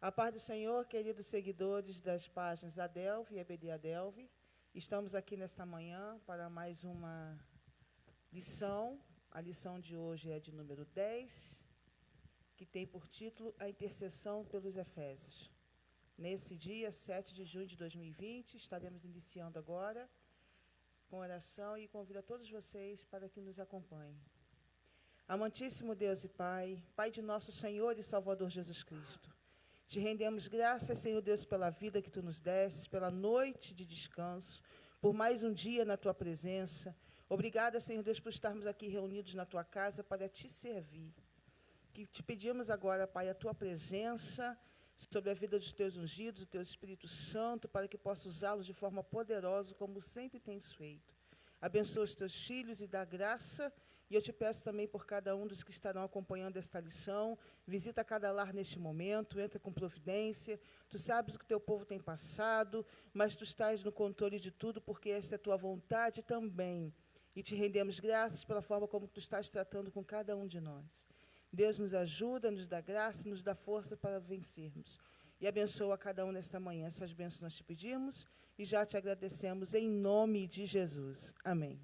A paz do Senhor, queridos seguidores das páginas Adelve e EBD Adelve. Estamos aqui nesta manhã para mais uma lição. A lição de hoje é de número 10, que tem por título A Intercessão pelos Efésios. Nesse dia, 7 de junho de 2020, estaremos iniciando agora com oração e convido a todos vocês para que nos acompanhem. Amantíssimo Deus e Pai, Pai de nosso Senhor e Salvador Jesus Cristo, te rendemos graças, Senhor Deus, pela vida que Tu nos destes, pela noite de descanso, por mais um dia na Tua presença. Obrigada, Senhor Deus, por estarmos aqui reunidos na Tua casa para Te servir. Que te pedimos agora, Pai, a Tua presença sobre a vida dos Teus ungidos, do Teu Espírito Santo, para que possa usá-los de forma poderosa, como sempre tens feito. Abençoa os Teus filhos e dá graça. E eu te peço também por cada um dos que estarão acompanhando esta lição, visita cada lar neste momento, entra com providência. Tu sabes o que o teu povo tem passado, mas tu estás no controle de tudo, porque esta é a tua vontade também. E te rendemos graças pela forma como tu estás tratando com cada um de nós. Deus nos ajuda, nos dá graça, nos dá força para vencermos. E abençoa cada um nesta manhã. Essas bênçãos nós te pedimos e já te agradecemos em nome de Jesus. Amém.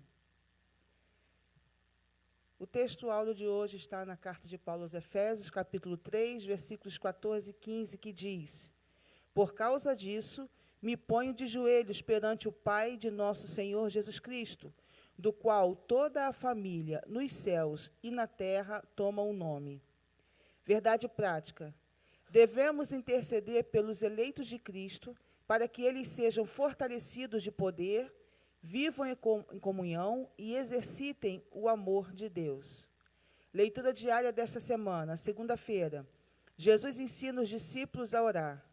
O texto áudio de hoje está na carta de Paulo aos Efésios, capítulo 3, versículos 14 e 15, que diz: Por causa disso, me ponho de joelhos perante o Pai de nosso Senhor Jesus Cristo, do qual toda a família, nos céus e na terra, toma o nome. Verdade prática. Devemos interceder pelos eleitos de Cristo, para que eles sejam fortalecidos de poder, vivam em comunhão e exercitem o amor de Deus. Leitura diária desta semana, segunda-feira. Jesus ensina os discípulos a orar.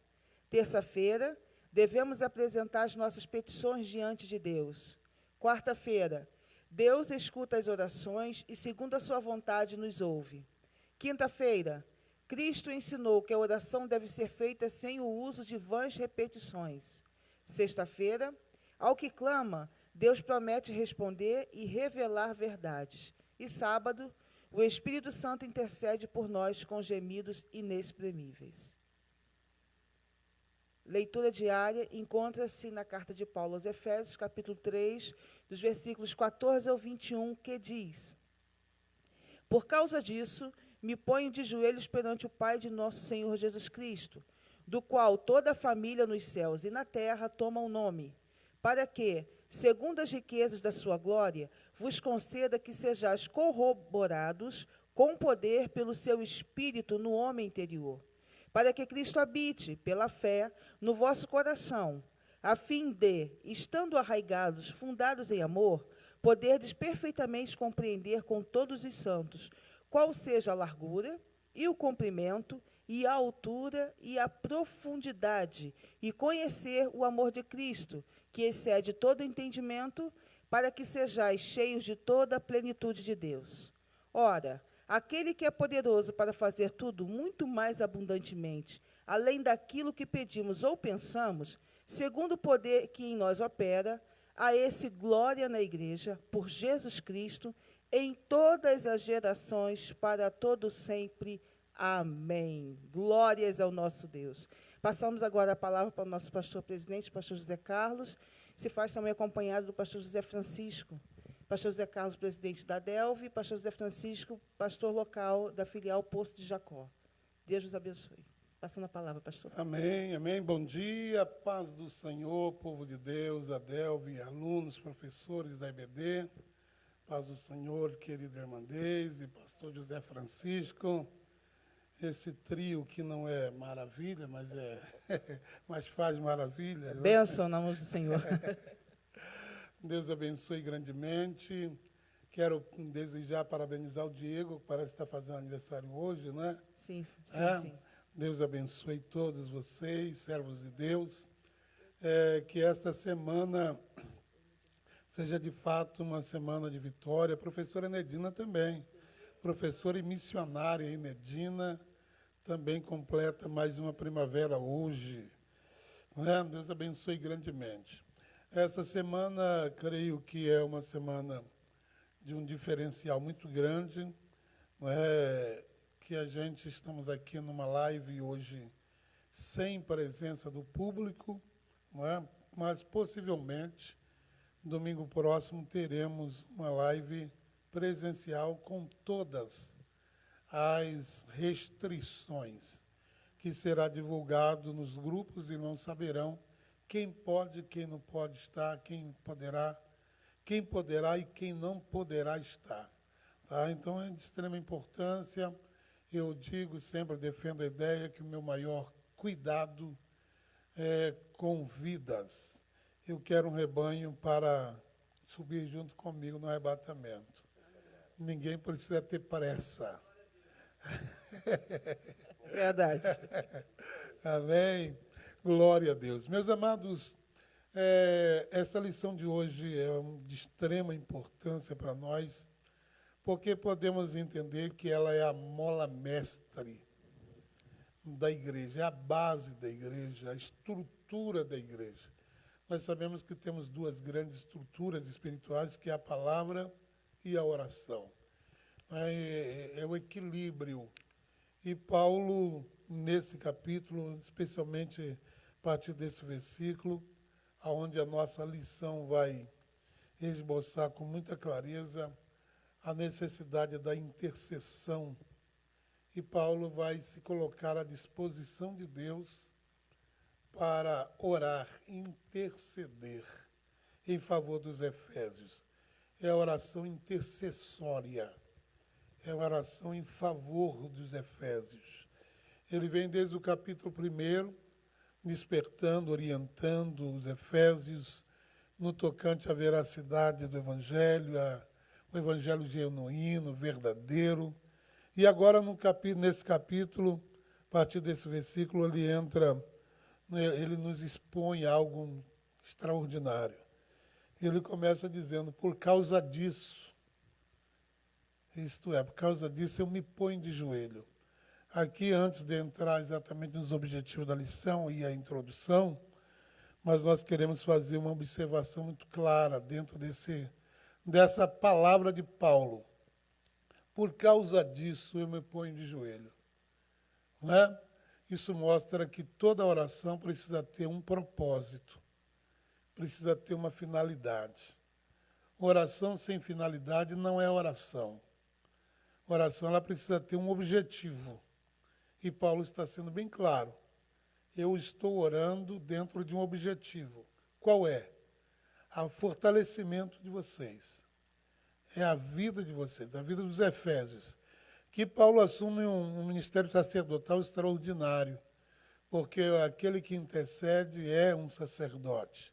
Terça-feira, devemos apresentar as nossas petições diante de Deus. Quarta-feira, Deus escuta as orações e, segundo a sua vontade, nos ouve. Quinta-feira, Cristo ensinou que a oração deve ser feita sem o uso de vãs repetições. Sexta-feira, ao que clama, Deus promete responder e revelar verdades. E sábado, o Espírito Santo intercede por nós com gemidos inexprimíveis. Leitura diária encontra-se na carta de Paulo aos Efésios, capítulo 3, dos versículos 14 ao 21, que diz: Por causa disso, me ponho de joelhos perante o Pai de nosso Senhor Jesus Cristo, do qual toda a família nos céus e na terra toma o nome, para que, segundo as riquezas da sua glória, vos conceda que sejais corroborados com poder pelo seu Espírito no homem interior, para que Cristo habite, pela fé, no vosso coração, a fim de, estando arraigados, fundados em amor, poderdes perfeitamente compreender com todos os santos qual seja a largura e o comprimento, e a altura e a profundidade, e conhecer o amor de Cristo, que excede todo entendimento, para que sejais cheios de toda a plenitude de Deus. Ora, aquele que é poderoso para fazer tudo muito mais abundantemente, além daquilo que pedimos ou pensamos, segundo o poder que em nós opera, a esse glória na Igreja, por Jesus Cristo, em todas as gerações, para todo sempre. Amém. Glórias ao nosso Deus. Passamos agora a palavra para o nosso pastor presidente, pastor José Carlos. Se faz também acompanhado do pastor José Francisco. Pastor José Carlos, presidente da Adelve, pastor José Francisco, pastor local da filial Poço de Jacó. Deus os abençoe. Passando a palavra, pastor. Amém, amém. Bom dia, paz do Senhor, povo de Deus, Adelve, alunos, professores da EBD. Paz do Senhor, querida irmã Deise, pastor José Francisco. Esse trio que não é maravilha, mas mas faz maravilha. Bênção na mão do Senhor. Deus abençoe grandemente. Quero desejar parabenizar o Diego, que parece estar fazendo aniversário hoje, né? Sim, sim. Deus abençoe todos vocês, servos de Deus. Que esta semana seja de fato uma semana de vitória. A professora Nedina também. Professora e missionária Enedina, também completa mais uma primavera hoje. Deus abençoe grandemente. Essa semana, creio que é uma semana de um diferencial muito grande, que a gente estamos aqui numa live hoje sem presença do público, não é? Mas possivelmente, domingo próximo, teremos uma live presencial com todas as restrições, que será divulgado nos grupos e não saberão quem pode, quem não pode estar, quem poderá e quem não poderá estar. Tá? Então, é de extrema importância. Eu digo sempre, defendo a ideia que o meu maior cuidado é com vidas. Eu quero um rebanho para subir junto comigo no arrebatamento. Ninguém precisa ter pressa. Verdade. Amém? Glória a Deus. Meus amados, essa lição de hoje é de extrema importância para nós, porque podemos entender que ela é a mola mestre da igreja, é a base da igreja, a estrutura da igreja. Nós sabemos que temos duas grandes estruturas espirituais, que é a palavra e a oração. É o equilíbrio. E Paulo, nesse capítulo, especialmente a partir desse versículo, onde a nossa lição vai esboçar com muita clareza a necessidade da intercessão. E Paulo vai se colocar à disposição de Deus para orar, interceder em favor dos efésios. É a oração intercessória, é a oração em favor dos efésios. Ele vem desde o capítulo 1, despertando, orientando os efésios no tocante à veracidade do Evangelho, o Evangelho genuíno, verdadeiro. E agora, nesse capítulo, a partir desse versículo, ele nos expõe algo extraordinário. Ele começa dizendo, por causa disso, isto é, por causa disso eu me ponho de joelho. Aqui, antes de entrar exatamente nos objetivos da lição e a introdução, mas nós queremos fazer uma observação muito clara dentro dessa palavra de Paulo. Por causa disso eu me ponho de joelho. Não é? Isso mostra que toda oração precisa ter um propósito, precisa ter uma finalidade. Oração sem finalidade não é oração. Oração ela precisa ter um objetivo. E Paulo está sendo bem claro. Eu estou orando dentro de um objetivo. Qual é? O fortalecimento de vocês. É a vida de vocês, a vida dos efésios. Que Paulo assume um ministério sacerdotal extraordinário, porque aquele que intercede é um sacerdote,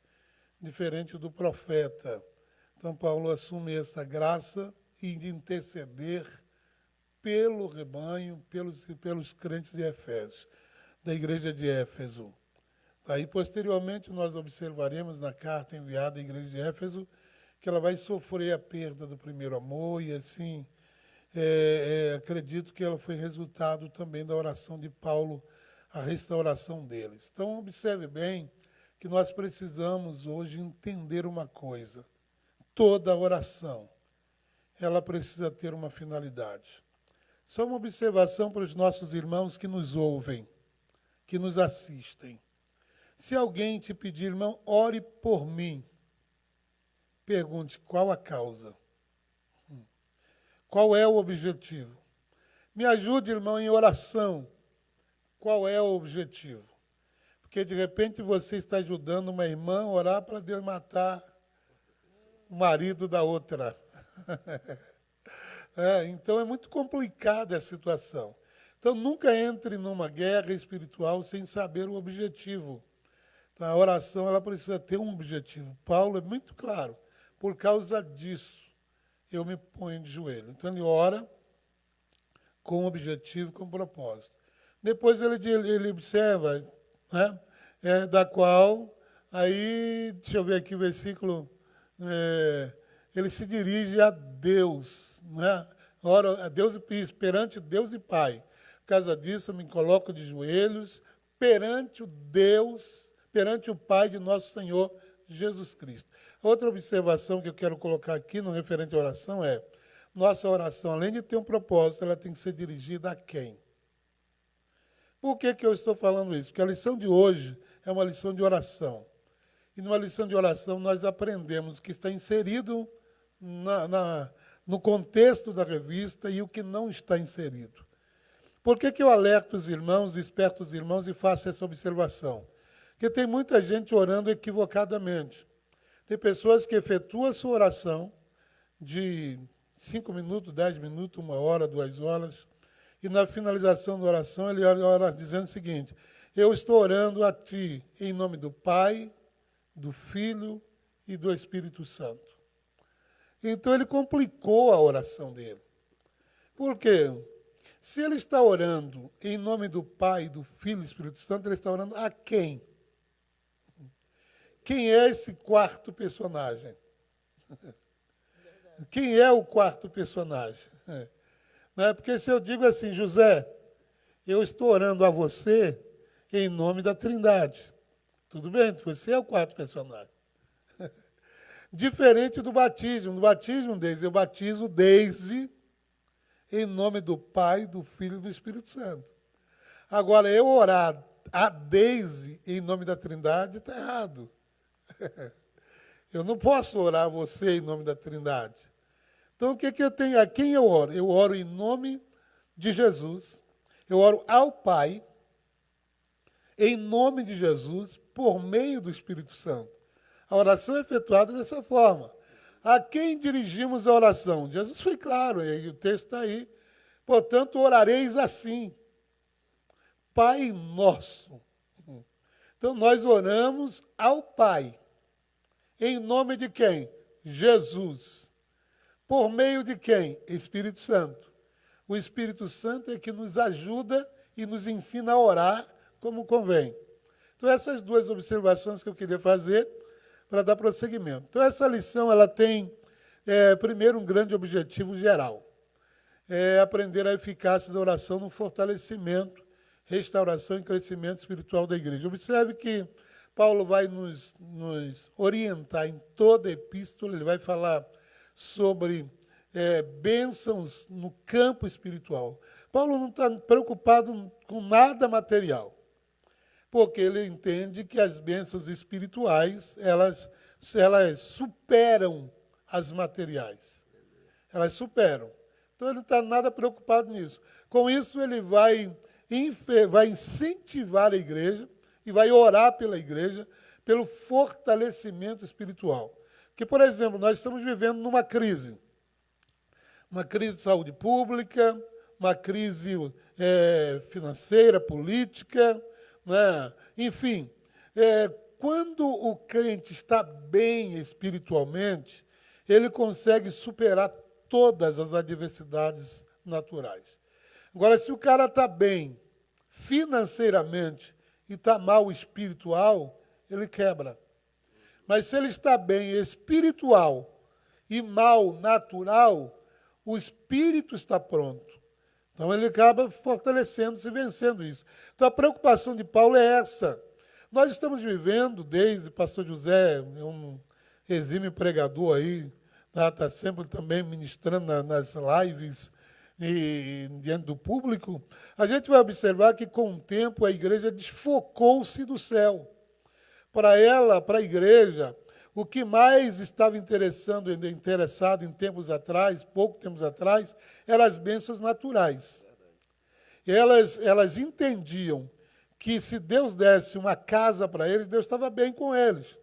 diferente do profeta. Então, Paulo assume essa graça de interceder pelo rebanho, pelos crentes de Efésios, da igreja de Éfeso. Aí, posteriormente, nós observaremos na carta enviada à igreja de Éfeso que ela vai sofrer a perda do primeiro amor e, assim, acredito que ela foi resultado também da oração de Paulo, a restauração deles. Então, observe bem que nós precisamos hoje entender uma coisa. Toda oração, ela precisa ter uma finalidade. Só uma observação para os nossos irmãos que nos ouvem, que nos assistem. Se alguém te pedir, irmão, ore por mim, pergunte qual a causa. Qual é o objetivo? Me ajude, irmão, em oração. Qual é o objetivo? Porque, de repente, você está ajudando uma irmã a orar para Deus matar o marido da outra. Então, é muito complicada a situação. Então, nunca entre numa guerra espiritual sem saber o objetivo. Então, a oração ela precisa ter um objetivo. Paulo é muito claro. Por causa disso, eu me ponho de joelho. Então, ele ora com objetivo, com propósito. Depois, ele observa, né, da qual, aí, deixa eu ver aqui o versículo, ele se dirige a Deus, né? Ora a Deus perante Deus e Pai. Por causa disso, eu me coloco de joelhos perante o Pai de nosso Senhor Jesus Cristo. Outra observação que eu quero colocar aqui no referente à oração é, nossa oração, além de ter um propósito, ela tem que ser dirigida a quem? Por que eu estou falando isso? Porque a lição de hoje é uma lição de oração. E numa lição de oração nós aprendemos o que está inserido no contexto da revista e o que não está inserido. Por que eu alerto os irmãos, desperto os irmãos e faço essa observação? Porque tem muita gente orando equivocadamente. Tem pessoas que efetuam a sua oração de 5 minutos, 10 minutos, 1 hora, 2 horas, e na finalização da oração ele ora dizendo o seguinte: eu estou orando a Ti em nome do Pai, do Filho e do Espírito Santo. Então ele complicou a oração dele. Por quê? Se ele está orando em nome do Pai, do Filho e do Espírito Santo, ele está orando a quem? Quem é esse quarto personagem? Quem é o quarto personagem? Não é porque se eu digo assim, José, eu estou orando a você em nome da Trindade. Tudo bem? Você é o quarto personagem. Diferente do batismo. No batismo, eu batizo Deise em nome do Pai, do Filho e do Espírito Santo. Agora, eu orar a Deise em nome da Trindade está errado. Eu não posso orar a você em nome da Trindade. Então, o que eu tenho? A quem eu oro? Eu oro em nome de Jesus. Eu oro ao Pai, em nome de Jesus, por meio do Espírito Santo. A oração é efetuada dessa forma. A quem dirigimos a oração? Jesus foi claro, e o texto está aí. Portanto, orareis assim. Pai nosso. Então, nós oramos ao Pai. Em nome de quem? Jesus. Por meio de quem? Espírito Santo. O Espírito Santo é que nos ajuda e nos ensina a orar como convém. Então, essas duas observações que eu queria fazer para dar prosseguimento. Então, essa lição ela tem, primeiro, um grande objetivo geral. É aprender a eficácia da oração no fortalecimento, restauração e crescimento espiritual da igreja. Observe que Paulo vai nos orientar em toda a epístola, ele vai falar sobre bênçãos no campo espiritual. Paulo não está preocupado com nada material, porque ele entende que as bênçãos espirituais, elas superam as materiais. Elas superam. Então, ele não está nada preocupado nisso. Com isso, ele vai incentivar a igreja e vai orar pela igreja, pelo fortalecimento espiritual. Porque, por exemplo, nós estamos vivendo numa crise. Uma crise de saúde pública, uma crise financeira, política, né? Enfim, quando o crente está bem espiritualmente, ele consegue superar todas as adversidades naturais. Agora, se o cara está bem financeiramente e está mal espiritual, ele quebra. Mas se ele está bem espiritual e mal natural, o espírito está pronto. Então, ele acaba fortalecendo-se e vencendo isso. Então, a preocupação de Paulo é essa. Nós estamos vivendo, desde o pastor José, um exímio pregador aí, está sempre também ministrando nas lives e diante do público, a gente vai observar que, com o tempo, a igreja desfocou-se do céu. Para a igreja, o que mais estava interessado em tempos atrás, pouco tempos atrás, eram as bênçãos naturais. Elas entendiam que se Deus desse uma casa para eles, Deus estava bem com eles.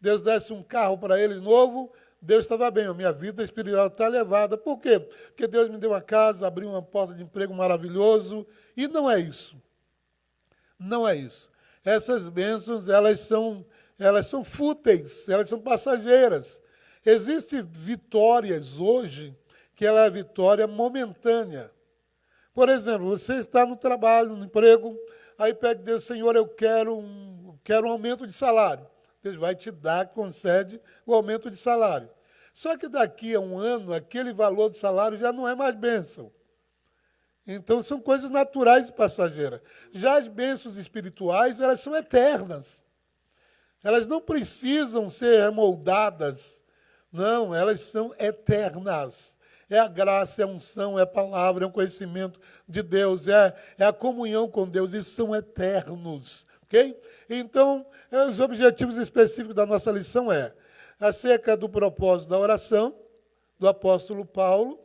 Deus desse um carro para eles novo, Deus estava bem. A minha vida espiritual está elevada. Por quê? Porque Deus me deu uma casa, abriu uma porta de emprego maravilhoso. E não é isso. Não é isso. Essas bênçãos, elas são fúteis, elas são passageiras. Existem vitórias hoje que ela é vitória momentânea. Por exemplo, você está no trabalho, no emprego, aí pede a Deus, Senhor, eu quero um aumento de salário. Deus vai te dar, concede o aumento de salário. Só que daqui a um ano, aquele valor do salário já não é mais bênção. Então, são coisas naturais e passageiras. Já as bênçãos espirituais, elas são eternas. Elas não precisam ser remoldadas. Não, elas são eternas. é a graça, é a unção, é a palavra, é o conhecimento de Deus, é a comunhão com Deus, isso são eternos. Ok? Então, os objetivos específicos da nossa lição acerca do propósito da oração, do apóstolo Paulo,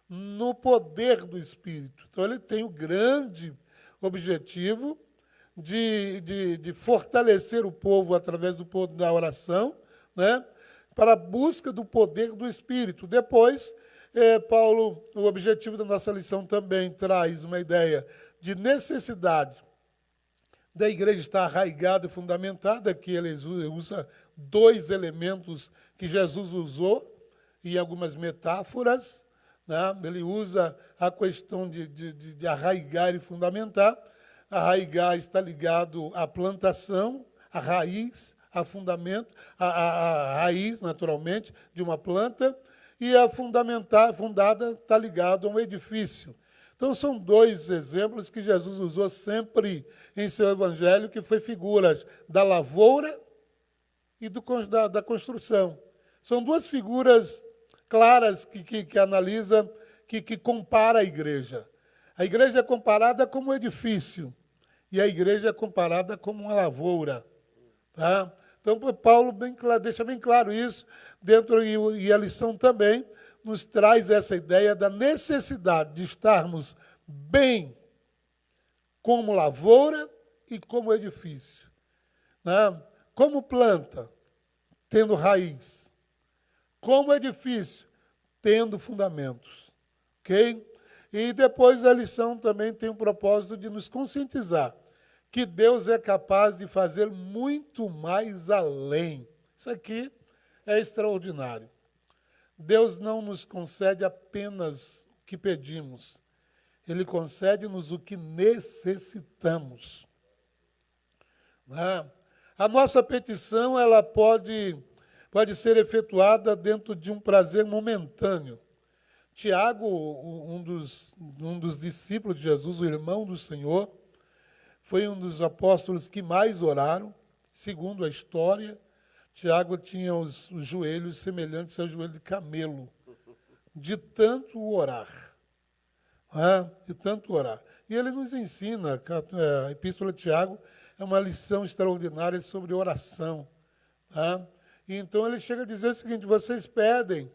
no poder do Espírito. Então, ele tem o grande objetivo de fortalecer o povo através do poder da oração, né, para a busca do poder do Espírito. Depois, Paulo, o objetivo da nossa lição também traz uma ideia de necessidade da igreja estar arraigada e fundamentada, que ele usa dois elementos que Jesus usou e algumas metáforas, né? Ele usa a questão de arraigar e fundamentar. Arraigar está ligado à plantação, à raiz, a fundamento, a raiz, naturalmente, de uma planta, e a fundada está ligado a um edifício. Então, são dois exemplos que Jesus usou sempre em seu evangelho, que foi figuras da lavoura e da construção. São duas figuras claras que analisa, que compara a igreja. A igreja é comparada como um edifício e a igreja é comparada como uma lavoura. Tá? Então, Paulo deixa bem claro isso, e a lição também nos traz essa ideia da necessidade de estarmos bem como lavoura e como edifício. Né? Como planta, tendo raiz. Como edifício, tendo fundamentos. Ok? E depois a lição também tem o propósito de nos conscientizar que Deus é capaz de fazer muito mais além. Isso aqui é extraordinário. Deus não nos concede apenas o que pedimos. Ele concede-nos o que necessitamos. A nossa petição ela pode ser efetuada dentro de um prazer momentâneo. Tiago, um dos discípulos de Jesus, o irmão do Senhor, foi um dos apóstolos que mais oraram, segundo a história. Tiago tinha os joelhos semelhantes ao joelho de camelo, de tanto orar. De tanto orar. E ele nos ensina, a Epístola de Tiago é uma lição extraordinária sobre oração. E então ele chega a dizer o seguinte: vocês pedem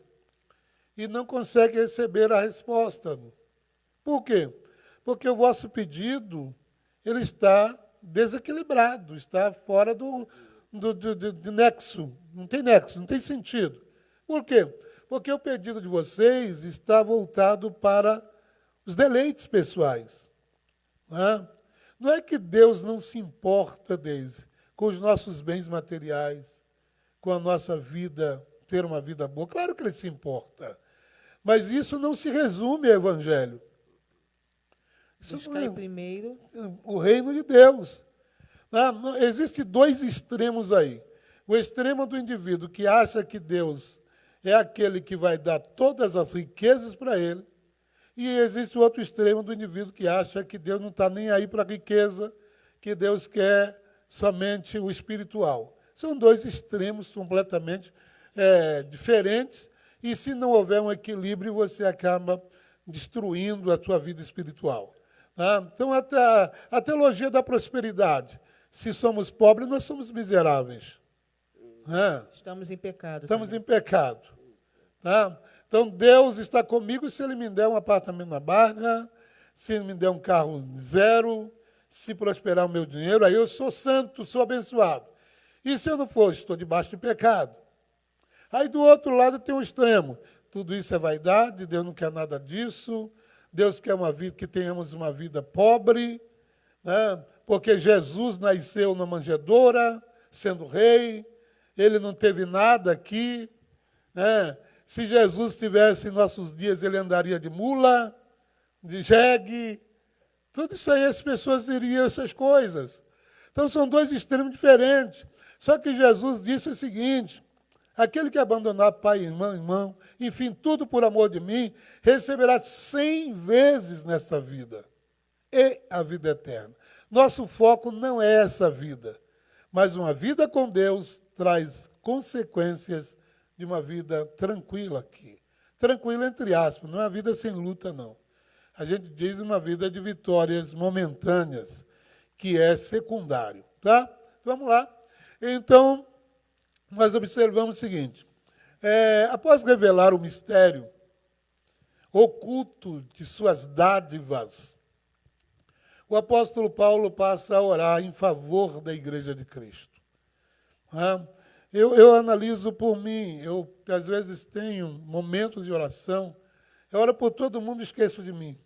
e não conseguem receber a resposta. Por quê? Porque o vosso pedido ele está desequilibrado, está fora do nexo. Não tem nexo, não tem sentido. Por quê? Porque o pedido de vocês está voltado para os deleites pessoais. Não é que Deus não se importa, Deise, com os nossos bens materiais, com a nossa vida, ter uma vida boa. Claro que Ele se importa. Mas isso não se resume ao Evangelho. Buscar primeiro o reino de Deus. Existem dois extremos aí. O extremo do indivíduo que acha que Deus é aquele que vai dar todas as riquezas para ele. E existe o outro extremo do indivíduo que acha que Deus não está nem aí para a riqueza, que Deus quer somente o espiritual. São dois extremos completamente diferentes, e se não houver um equilíbrio, você acaba destruindo a sua vida espiritual. Então, a teologia da prosperidade. Se somos pobres, nós somos miseráveis. Estamos em pecado. Estamos em pecado. Então, Deus está comigo se Ele me der um apartamento na Barra, se Ele me der um carro zero, se prosperar o meu dinheiro, aí eu sou santo, sou abençoado. E se eu não for, estou debaixo de pecado. Aí, do outro lado, tem um extremo. Tudo isso é vaidade, Deus não quer nada disso. Deus quer que tenhamos uma vida pobre, porque Jesus nasceu na manjedoura, sendo rei, Ele não teve nada aqui. Se Jesus estivesse em nossos dias, Ele andaria de mula, de jegue. Tudo isso aí, as pessoas diriam essas coisas. Então, são dois extremos diferentes. Só que Jesus disse o seguinte: aquele que abandonar pai, irmão, enfim, tudo por amor de mim, receberá 100 vezes nessa vida. E a vida eterna. Nosso foco não é essa vida, mas uma vida com Deus traz consequências de uma vida tranquila aqui. Tranquilo, entre aspas, não é uma vida sem luta, não. A gente diz uma vida de vitórias momentâneas, que é secundário. Tá? Vamos lá. Então, nós observamos o seguinte. Após revelar o mistério oculto de suas dádivas, o apóstolo Paulo passa a orar em favor da Igreja de Cristo. Eu analiso por mim, eu às vezes tenho momentos de oração, eu oro por todo mundo e esqueço de mim.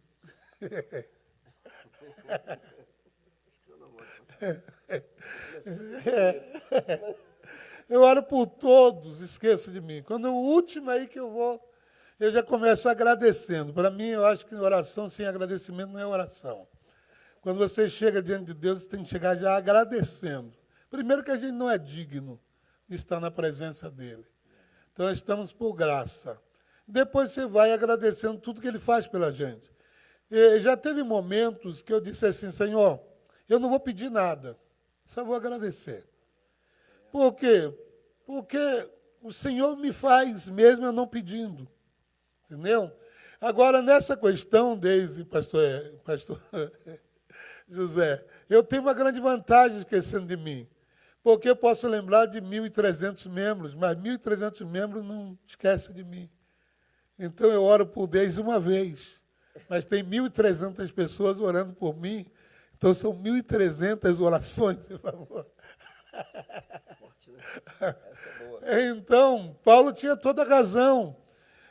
Eu oro por todos, esqueço de mim. Quando o último aí que eu vou, eu já começo agradecendo. Para mim, eu acho que oração sem agradecimento não é oração. Quando você chega diante de Deus, você tem que chegar já agradecendo. Primeiro que a gente não é digno de estar na presença dele. Então, nós estamos por graça. Depois você vai agradecendo tudo que ele faz pela gente. E já teve momentos que eu disse assim, Senhor, eu não vou pedir nada, só vou agradecer. Por quê? Porque o Senhor me faz mesmo eu não pedindo. Entendeu? Agora, nessa questão, Deise, pastor José, eu tenho uma grande vantagem esquecendo de mim. Porque eu posso lembrar de 1.300 membros, mas 1.300 membros não esquecem de mim. Então, eu oro por Deise uma vez. Mas tem 1.300 pessoas orando por mim. Então, são 1.300 orações, por favor. Forte, né? Essa é boa. Então, Paulo tinha toda a razão.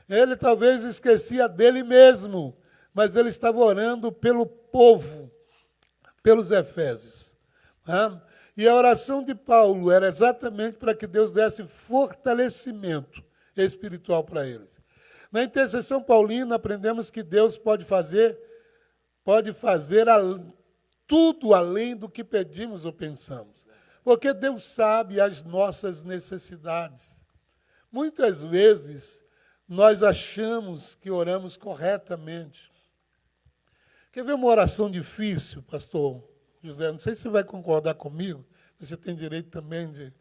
Ele talvez esquecia dele mesmo, mas ele estava orando pelo povo, pelos efésios. E a oração de Paulo era exatamente para que Deus desse fortalecimento espiritual para eles. Na intercessão paulina, aprendemos que Deus pode fazer tudo além do que pedimos ou pensamos. Porque Deus sabe as nossas necessidades. Muitas vezes, nós achamos que oramos corretamente. Quer ver uma oração difícil, pastor José? Não sei se você vai concordar comigo, você tem direito também de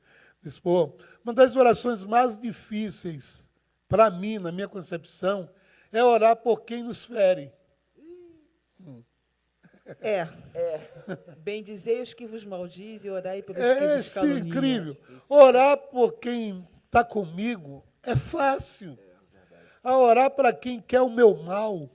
expor. Uma das orações mais difíceis, para mim, na minha concepção, é orar por quem nos fere. Bendizei os que vos maldizem e orai pelos que vos caluniam. Sim, incrível. Orar por quem está comigo é fácil. A orar para quem quer o meu mal.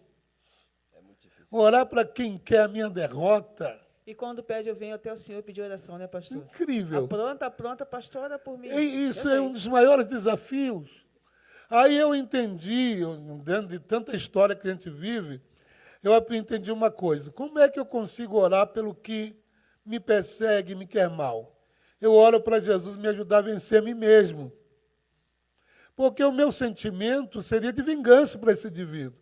É muito difícil. Orar para quem quer a minha derrota. E quando pede, eu venho até o Senhor pedir oração, né, pastor? Incrível. Pronta, pastor, ora por mim. E isso é um dos maiores desafios. Aí eu entendi, dentro de tanta história que a gente vive, eu entendi uma coisa. Como é que eu consigo orar pelo que me persegue, me quer mal? Eu oro para Jesus me ajudar a vencer a mim mesmo. Porque o meu sentimento seria de vingança para esse indivíduo.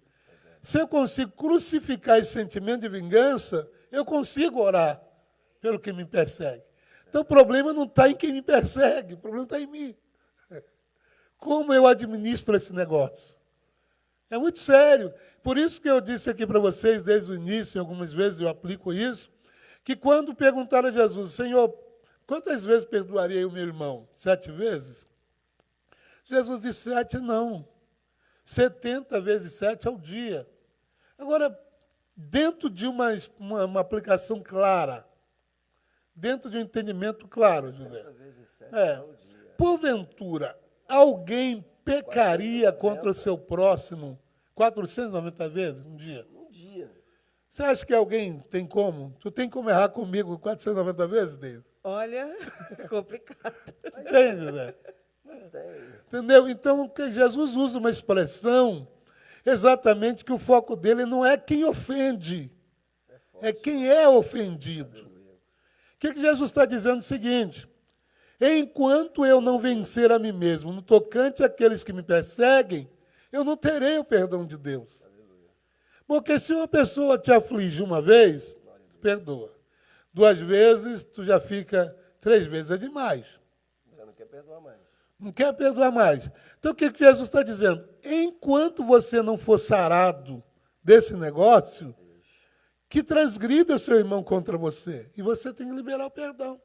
Se eu consigo crucificar esse sentimento de vingança, eu consigo orar pelo que me persegue. Então o problema não está em quem me persegue, o problema está em mim. Como eu administro esse negócio? É muito sério. Por isso que eu disse aqui para vocês, desde o início, algumas vezes eu aplico isso, que quando perguntaram a Jesus, Senhor, quantas vezes perdoarei o meu irmão? 7 vezes? Jesus disse 7 não. 70 vezes 7 ao dia. Agora, dentro de uma aplicação clara, dentro de um entendimento claro, José. 70 vezes 7 ao dia. Porventura, alguém pecaria contra o seu próximo 490 vezes um dia? Um dia. Você acha que alguém tem como? Tu tem como errar comigo 490 vezes, Deise? Olha, complicado. Tem, José? Entendeu? Então, que Jesus usa uma expressão exatamente que o foco dele não é quem ofende, é quem é ofendido. O que Jesus está dizendo? O seguinte: enquanto eu não vencer a mim mesmo, no tocante àqueles que me perseguem, eu não terei o perdão de Deus. Porque se uma pessoa te aflige uma vez, tu perdoa. 2 vezes, tu já fica 3 vezes, é demais. Você não quer perdoar mais. Não quer perdoar mais. Então, o que Jesus está dizendo? Enquanto você não for sarado desse negócio, que transgrida o seu irmão contra você. E você tem que liberar o perdão.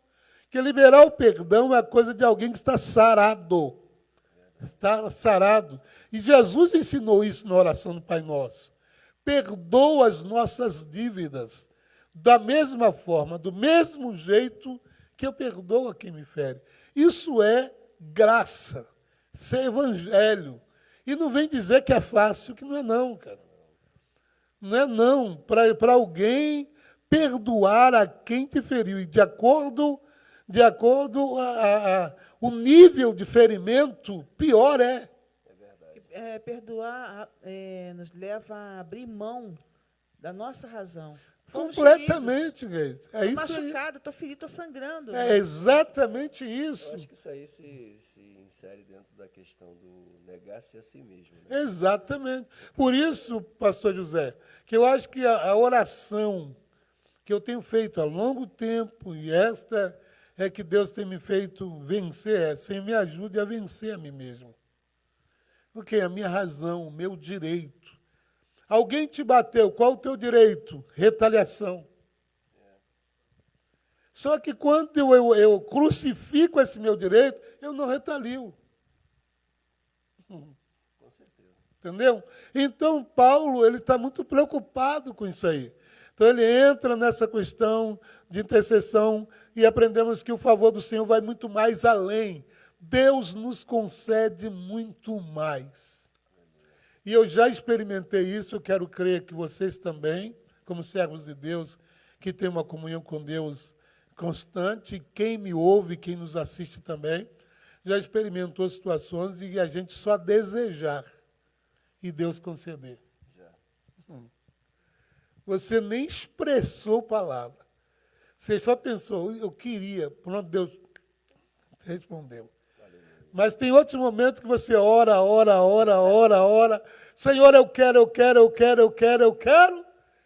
Porque liberar o perdão é a coisa de alguém que está sarado. está sarado. E Jesus ensinou isso na oração do Pai Nosso. Perdoa as nossas dívidas, da mesma forma, do mesmo jeito que eu perdoo a quem me fere. Isso é graça, isso é evangelho. E não vem dizer que é fácil, que não é não, cara. Não é não. Para alguém perdoar a quem te feriu. E de acordo o nível de ferimento, pior é. Perdoar nos leva a abrir mão da nossa razão. Fomos Completamente, gente. É feridos. isso aí. Machucado, estou ferido, estou sangrando. É exatamente isso. Eu acho que isso aí se insere dentro da questão do negar-se a si mesmo. Né? Exatamente. Por isso, pastor José, que eu acho que a oração que eu tenho feito há longo tempo, e esta é que Deus tem me feito vencer, Senhor, me ajude a vencer a mim mesmo. Porque a minha razão, o meu direito. Alguém te bateu, qual o teu direito? Retaliação. Só que quando eu crucifico esse meu direito, eu não retalio. Com certeza. Entendeu? Então, Paulo, ele está muito preocupado com isso aí. Então, ele entra nessa questão de intercessão e aprendemos que o favor do Senhor vai muito mais além. Deus nos concede muito mais. E eu já experimentei isso, eu quero crer que vocês também, como servos de Deus, que têm uma comunhão com Deus constante, quem me ouve, quem nos assiste também, já experimentou situações e a gente só desejar e Deus conceder. Já. Você nem expressou palavra. Você só pensou, eu queria, pronto, Deus respondeu. Mas tem outros momentos que você ora, Senhor, eu quero,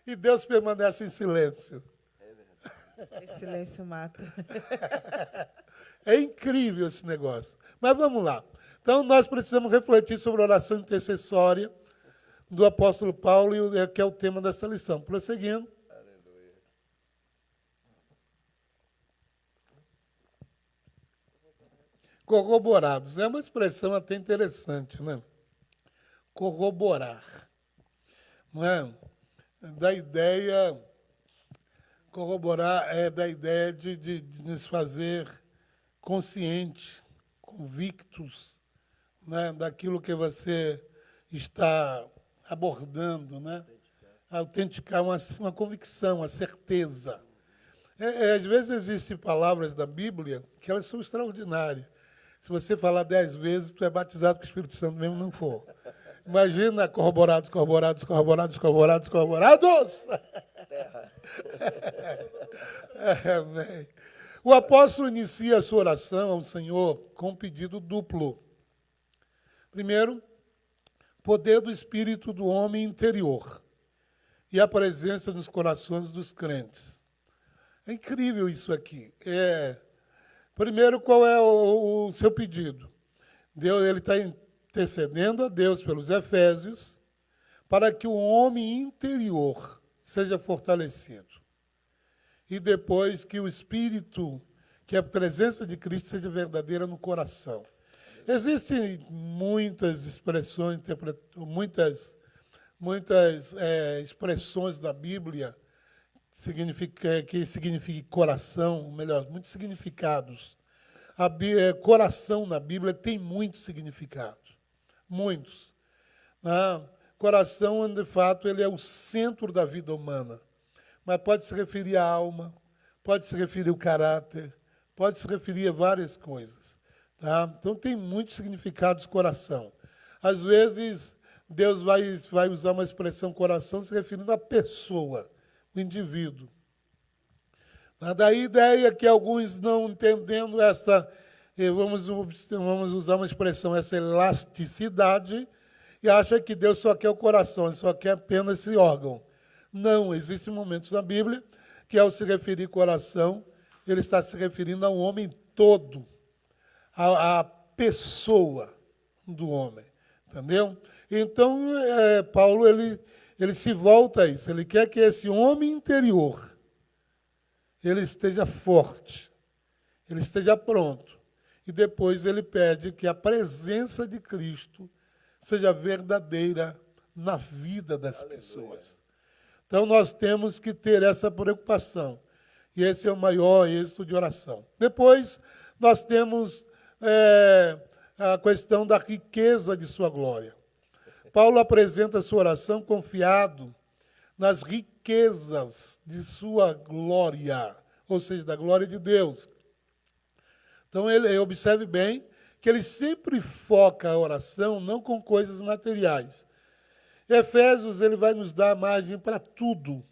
e Deus permanece em silêncio. Esse silêncio mata. É incrível esse negócio. Mas vamos lá. Então, nós precisamos refletir sobre a oração intercessória do apóstolo Paulo, que é o tema dessa lição. Prosseguindo. Aleluia. Corroborados. É uma expressão até interessante, né? Corroborar. Não é? Corroborar é da ideia de nos fazer conscientes, convictos, né, daquilo que você está abordando, né? Autenticar uma convicção, uma certeza. Às vezes existem palavras da Bíblia que elas são extraordinárias. Se você falar 10 vezes, tu é batizado com o Espírito Santo, mesmo não for. Imagina corroborados. Amém. O apóstolo inicia a sua oração ao Senhor com um pedido duplo. Primeiro, poder do Espírito do homem interior e a presença nos corações dos crentes. É incrível isso aqui. Primeiro, qual é o seu pedido? Ele está intercedendo a Deus pelos Efésios para que o homem interior seja fortalecido. E depois que o Espírito, que a presença de Cristo seja verdadeira no coração. Existem muitas expressões, muitas expressões da Bíblia que significa coração, melhor, muitos significados. Coração na Bíblia tem muitos significados, muitos. Coração, de fato, ele é o centro da vida humana, mas pode se referir à alma, pode se referir ao caráter, pode se referir a várias coisas. Tá? Então, tem muitos significados coração. Às vezes, Deus vai usar uma expressão coração se referindo à pessoa, o indivíduo. Daí a ideia que alguns não entendendo vamos usar uma expressão, essa elasticidade, e acham que Deus só quer o coração, ele só quer apenas esse órgão. Não, existem momentos na Bíblia que, ao se referir coração, ele está se referindo ao homem todo, à pessoa do homem. Entendeu? Então, Paulo, ele se volta a isso. Ele quer que esse homem interior, ele esteja forte, ele esteja pronto. e depois ele pede que a presença de Cristo seja verdadeira na vida das pessoas. Então, nós temos que ter essa preocupação. E esse é o maior êxito de oração. Depois, nós temos a questão da riqueza de sua glória. Paulo apresenta a sua oração confiado nas riquezas de sua glória, ou seja, da glória de Deus. Então, ele observe bem que ele sempre foca a oração não com coisas materiais. Efésios, ele vai nos dar margem para tudo.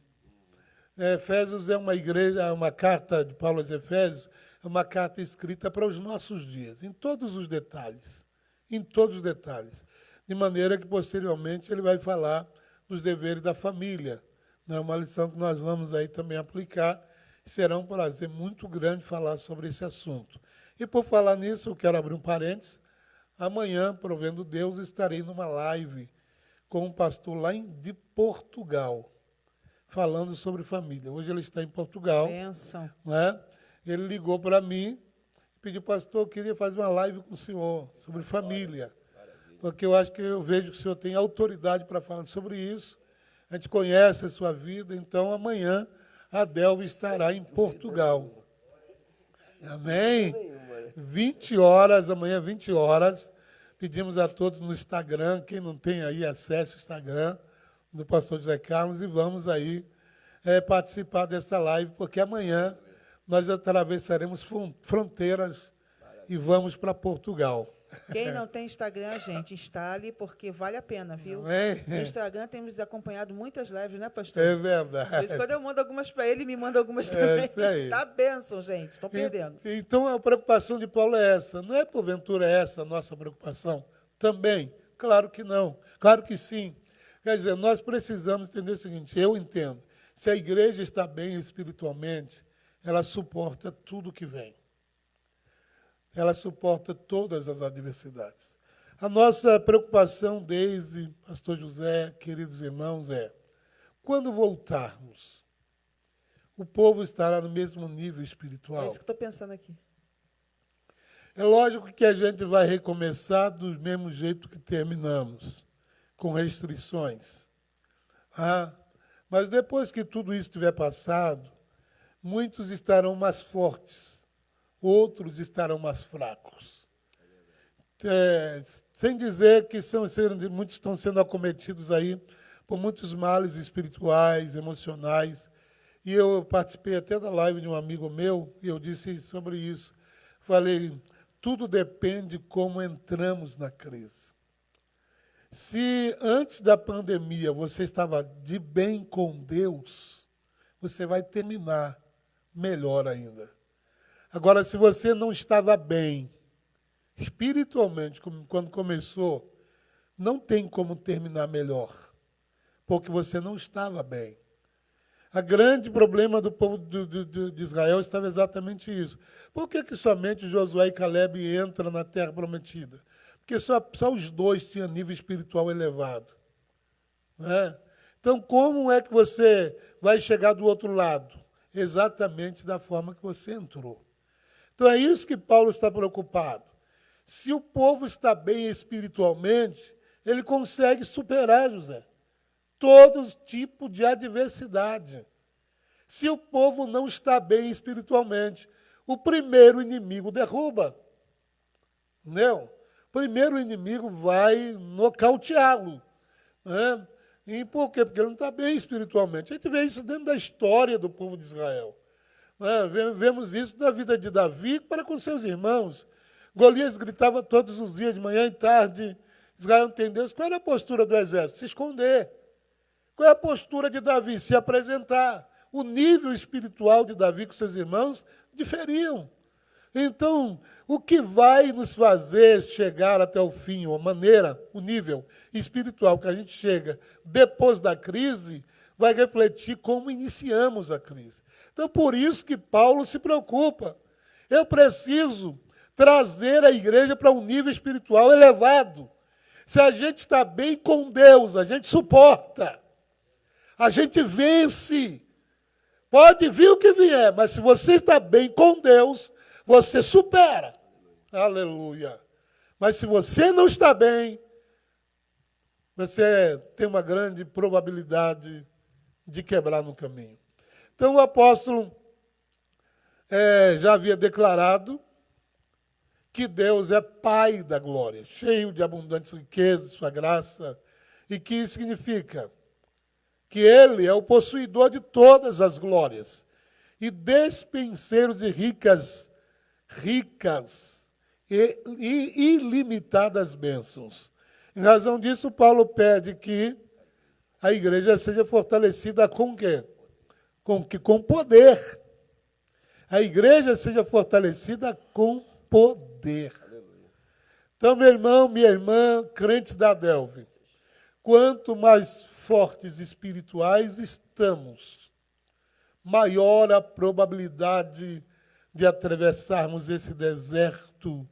Efésios é uma carta de Paulo aos Efésios, é uma carta escrita para os nossos dias, em todos os detalhes. Em todos os detalhes. De maneira que, posteriormente, ele vai falar dos deveres da família. É uma lição que nós vamos aí também aplicar. Será um prazer muito grande falar sobre esse assunto. E, por falar nisso, eu quero abrir um parênteses. Amanhã, provendo Deus, estarei numa live com um pastor lá de Portugal, falando sobre família. Hoje ele está em Portugal. Bênção. Né? Ele ligou para mim e pediu, pastor, eu queria fazer uma live com o senhor sobre família. Porque eu vejo que o senhor tem autoridade para falar sobre isso. A gente conhece a sua vida, então amanhã a Delva estará em Portugal. Amém? 20 horas, amanhã 20 horas. Pedimos a todos no Instagram, quem não tem aí, acesse o Instagram do pastor José Carlos e vamos aí participar dessa live, porque amanhã nós atravessaremos fronteiras e vamos para Portugal. Quem não tem Instagram, gente, instale, porque vale a pena, viu? No Instagram temos acompanhado muitas lives, né, pastor? É verdade. Por isso, quando eu mando algumas para ele me manda algumas também. Isso aí. Tá bênção, gente. Estão perdendo. Então, a preocupação de Paulo é essa. Não é, porventura, essa a nossa preocupação? Também? Claro que não. Claro que sim. Quer dizer, nós precisamos entender o seguinte, eu entendo. Se a igreja está bem espiritualmente, ela suporta tudo que vem. Ela suporta todas as adversidades. A nossa preocupação desde, pastor José, queridos irmãos, quando voltarmos, o povo estará no mesmo nível espiritual. É isso que eu estou pensando aqui. É lógico que a gente vai recomeçar do mesmo jeito que terminamos, com restrições. Mas depois que tudo isso tiver passado, muitos estarão mais fortes, outros estarão mais fracos. Sem dizer que muitos estão sendo acometidos aí por muitos males espirituais, emocionais. E eu participei até da live de um amigo meu, e eu disse sobre isso. Falei, tudo depende de como entramos na crise. Se antes da pandemia você estava de bem com Deus, você vai terminar melhor ainda. Agora, se você não estava bem, espiritualmente, quando começou, não tem como terminar melhor, porque você não estava bem. O grande problema do povo de Israel estava exatamente isso. Por que somente Josué e Caleb entram na terra prometida? Porque só os dois tinham nível espiritual elevado. Né? Então, como é que você vai chegar do outro lado? Exatamente da forma que você entrou. Então, é isso que Paulo está preocupado. Se o povo está bem espiritualmente, ele consegue superar, José, todo tipo de adversidade. Se o povo não está bem espiritualmente, o primeiro inimigo derruba. Entendeu? O primeiro inimigo vai nocauteá-lo. Né? E por quê? Porque ele não está bem espiritualmente. A gente vê isso dentro da história do povo de Israel. Vemos isso na vida de Davi para com seus irmãos. Golias gritava todos os dias, de manhã e tarde. Israel não tem Deus. Qual era a postura do exército? Se esconder. Qual é a postura de Davi? Se apresentar. O nível espiritual de Davi com seus irmãos diferiam. Então, o que vai nos fazer chegar até o fim, a maneira, o nível espiritual que a gente chega depois da crise, vai refletir como iniciamos a crise. Então, por isso que Paulo se preocupa. Eu preciso trazer a igreja para um nível espiritual elevado. Se a gente está bem com Deus, a gente suporta. A gente vence. Pode vir o que vier, mas se você está bem com Deus, você supera. Aleluia. Mas se você não está bem, você tem uma grande probabilidade de quebrar no caminho. Então o apóstolo já havia declarado que Deus é Pai da glória, cheio de abundantes riquezas, sua graça, e que isso significa que Ele é o possuidor de todas as glórias e despenseiro de ricas e ilimitadas bênçãos. Em razão disso, Paulo pede que a igreja seja fortalecida com quê? Com poder. A igreja seja fortalecida com poder. Então, meu irmão, minha irmã, crentes da Adelve, quanto mais fortes espirituais estamos, maior a probabilidade de atravessarmos esse deserto,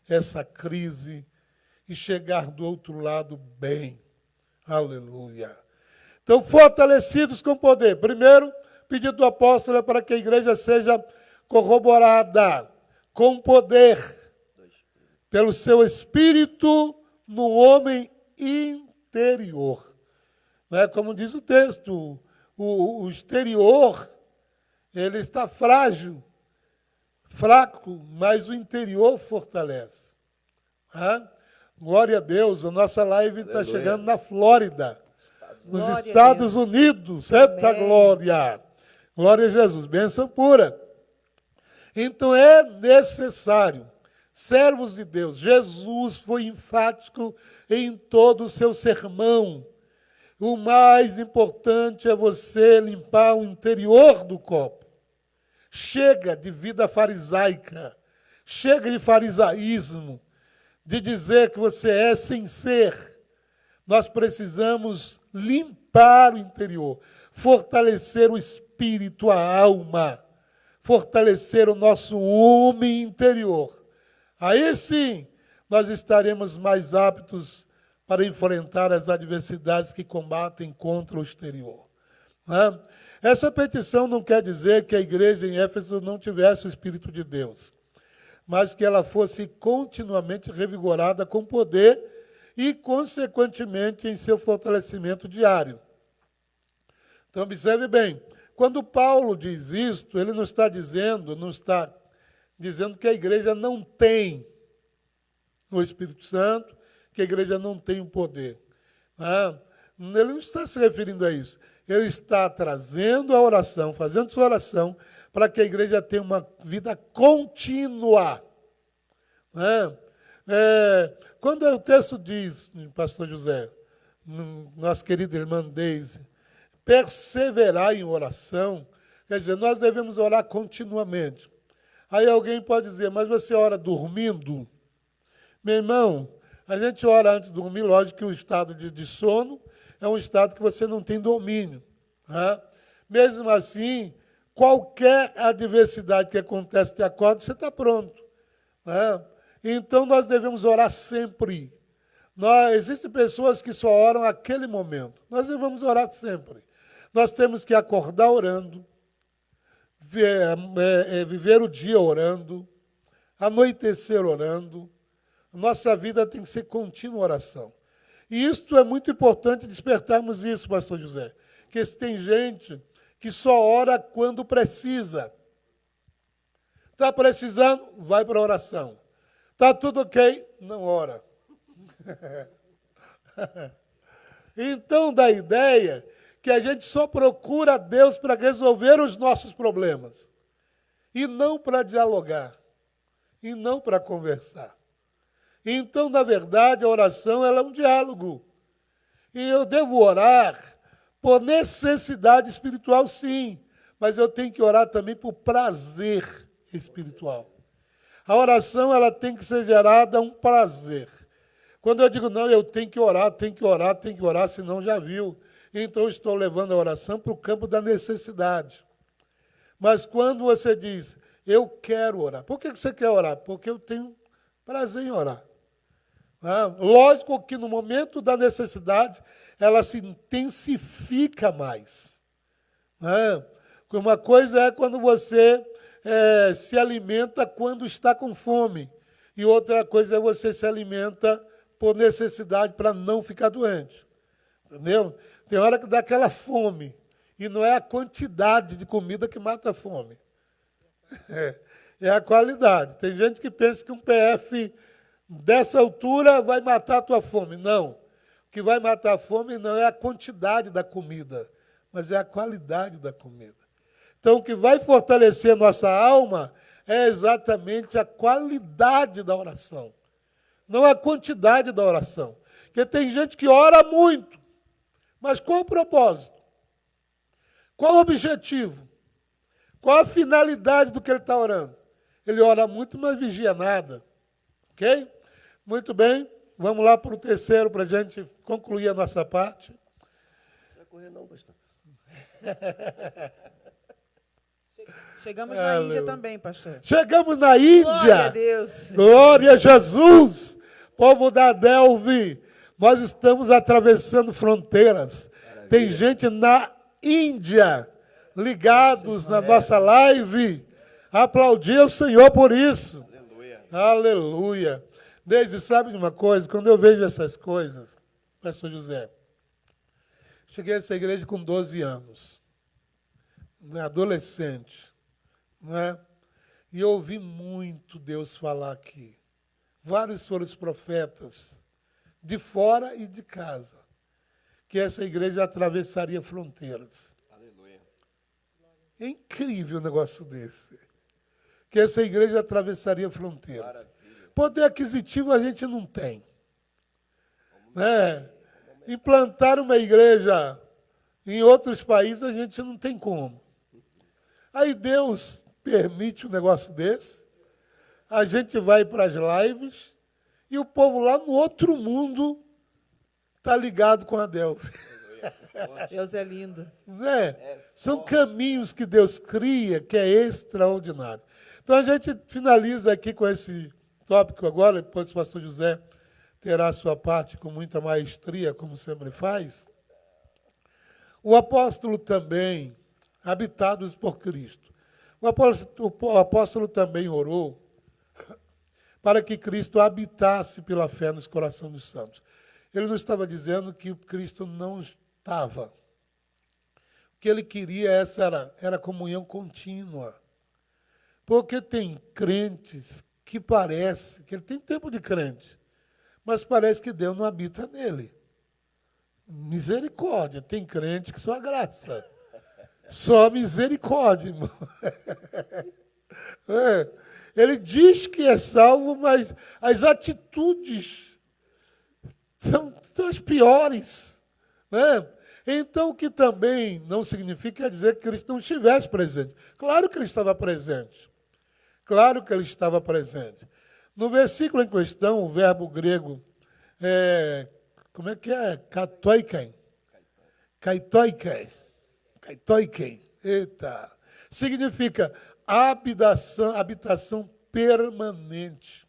essa crise, e chegar do outro lado bem. Aleluia. Então, fortalecidos com poder. Primeiro, pedido do apóstolo é para que a igreja seja corroborada com poder pelo seu espírito no homem interior. Não é? Como diz o texto, o exterior ele está frágil, fraco, mas o interior fortalece. Glória a Deus, a nossa live está chegando na Flórida, nos Estados Unidos. Eita glória! Glória a Jesus, bênção pura. Então é necessário, servos de Deus, Jesus foi enfático em todo o seu sermão. O mais importante é você limpar o interior do copo. Chega de vida farisaica, chega de farisaísmo, de dizer que você é sem ser. Nós precisamos limpar o interior, fortalecer o espírito, a alma, fortalecer o nosso homem interior. Aí sim, nós estaremos mais aptos para enfrentar as adversidades que combatem contra o exterior. Essa petição não quer dizer que a igreja em Éfeso não tivesse o Espírito de Deus, mas que ela fosse continuamente revigorada com poder e, consequentemente, em seu fortalecimento diário. Então, observe bem, quando Paulo diz isto, ele não está dizendo que a igreja não tem o Espírito Santo, que a igreja não tem o poder. Ele não está se referindo a isso. Ele está trazendo a oração, fazendo sua oração, para que a igreja tenha uma vida contínua. Quando o texto diz, pastor José, nossa querida irmã Deise, perseverar em oração, quer dizer, nós devemos orar continuamente. Aí alguém pode dizer, mas você ora dormindo? Meu irmão, a gente ora antes de dormir, lógico que o estado de sono é um estado que você não tem domínio. Mesmo assim, qualquer adversidade que acontece de acordo, você está pronto. Então, nós devemos orar sempre. Existem pessoas que só oram naquele momento. Nós devemos orar sempre. Nós temos que acordar orando, viver o dia orando, anoitecer orando. Nossa vida tem que ser contínua oração. E isto é muito importante despertarmos isso, pastor José. Que tem gente que só ora quando precisa. Está precisando? Vai para a oração. Está tudo ok? Não ora. Então dá a ideia que a gente só procura a Deus para resolver os nossos problemas. E não para dialogar. E não para conversar. Então, na verdade, a oração ela é um diálogo. E eu devo orar por necessidade espiritual, sim. Mas eu tenho que orar também por prazer espiritual. A oração ela tem que ser gerada um prazer. Quando eu digo, não, eu tenho que orar, senão já viu. Então, eu estou levando a oração para o campo da necessidade. Mas quando você diz, eu quero orar. Por que você quer orar? Porque eu tenho prazer em orar. Lógico que no momento da necessidade, ela se intensifica mais. Uma coisa é quando você se alimenta quando está com fome. E outra coisa é você se alimenta por necessidade para não ficar doente. Entendeu? Tem hora que dá aquela fome. E não é a quantidade de comida que mata a fome. É a qualidade. Tem gente que pensa que um PF dessa altura vai matar a tua fome. Não. O que vai matar a fome não é a quantidade da comida, mas é a qualidade da comida. Então, o que vai fortalecer a nossa alma é exatamente a qualidade da oração, não a quantidade da oração. Porque tem gente que ora muito, mas qual o propósito? Qual o objetivo? Qual a finalidade do que ele está orando? Ele ora muito, mas vigia nada. Ok? Muito bem. Vamos lá para o terceiro, para a gente concluir a nossa parte. Não vai correr não, pastor. Chegamos na Índia também, pastor. Chegamos na Índia. Glória a Deus. Glória a Jesus. Povo da Delve, nós estamos atravessando fronteiras. Maravilha. Tem gente na Índia, ligados na nossa live. Aplaudir o Senhor por isso. Aleluia. Aleluia. Desde, sabe de uma coisa? Quando eu vejo essas coisas, pastor José, cheguei a essa igreja com 12 anos, adolescente, não é? E eu ouvi muito Deus falar aqui. Vários foram os profetas, de fora e de casa, que essa igreja atravessaria fronteiras. Aleluia. É incrível um negócio desse. Que essa igreja atravessaria fronteiras. Maravilha. Poder aquisitivo a gente não tem. Né? Implantar uma igreja em outros países a gente não tem como. Aí Deus permite um negócio desse, a gente vai para as lives e o povo lá no outro mundo está ligado com a Delve. Deus é lindo. Né? São caminhos que Deus cria que é extraordinário. Então a gente finaliza aqui com esse tópico agora, depois o pastor José terá a sua parte com muita maestria, como sempre faz. O apóstolo também, habitados por Cristo. O apóstolo também orou para que Cristo habitasse pela fé nos corações dos santos. Ele não estava dizendo que Cristo não estava. O que ele queria era comunhão contínua. Porque tem crentes que parece que ele tem tempo de crente, mas parece que Deus não habita nele. Misericórdia. Tem crente que só graça. Só misericórdia, irmão. É. Ele diz que é salvo, mas as atitudes são as piores. Né? Então, o que também não significa dizer que Cristo não estivesse presente. Claro que ele estava presente. Claro que ele estava presente. No versículo em questão, o verbo grego como é que é? Katoiken. Kaitoiken. Kaitoiken. Eita. Significa habitação permanente.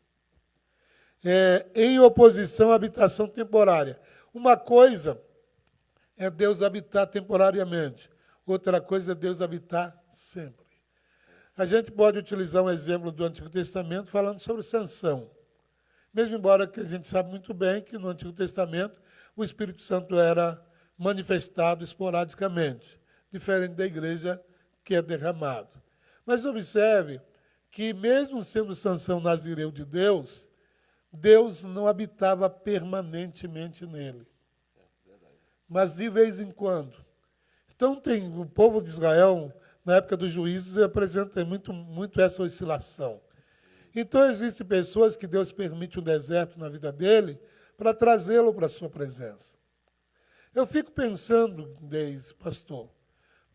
Em oposição à habitação temporária. Uma coisa é Deus habitar temporariamente. Outra coisa é Deus habitar sempre. A gente pode utilizar um exemplo do Antigo Testamento falando sobre Sansão. Mesmo embora que a gente sabe muito bem que no Antigo Testamento o Espírito Santo era manifestado esporadicamente, diferente da igreja que é derramado. Mas observe que mesmo sendo Sansão nazireu de Deus, Deus não habitava permanentemente nele. Mas de vez em quando. Então tem o povo de Israel, na época dos juízes, apresenta muito essa oscilação. Então, existem pessoas que Deus permite um deserto na vida dele para trazê-lo para a sua presença. Eu fico pensando, Deise, pastor,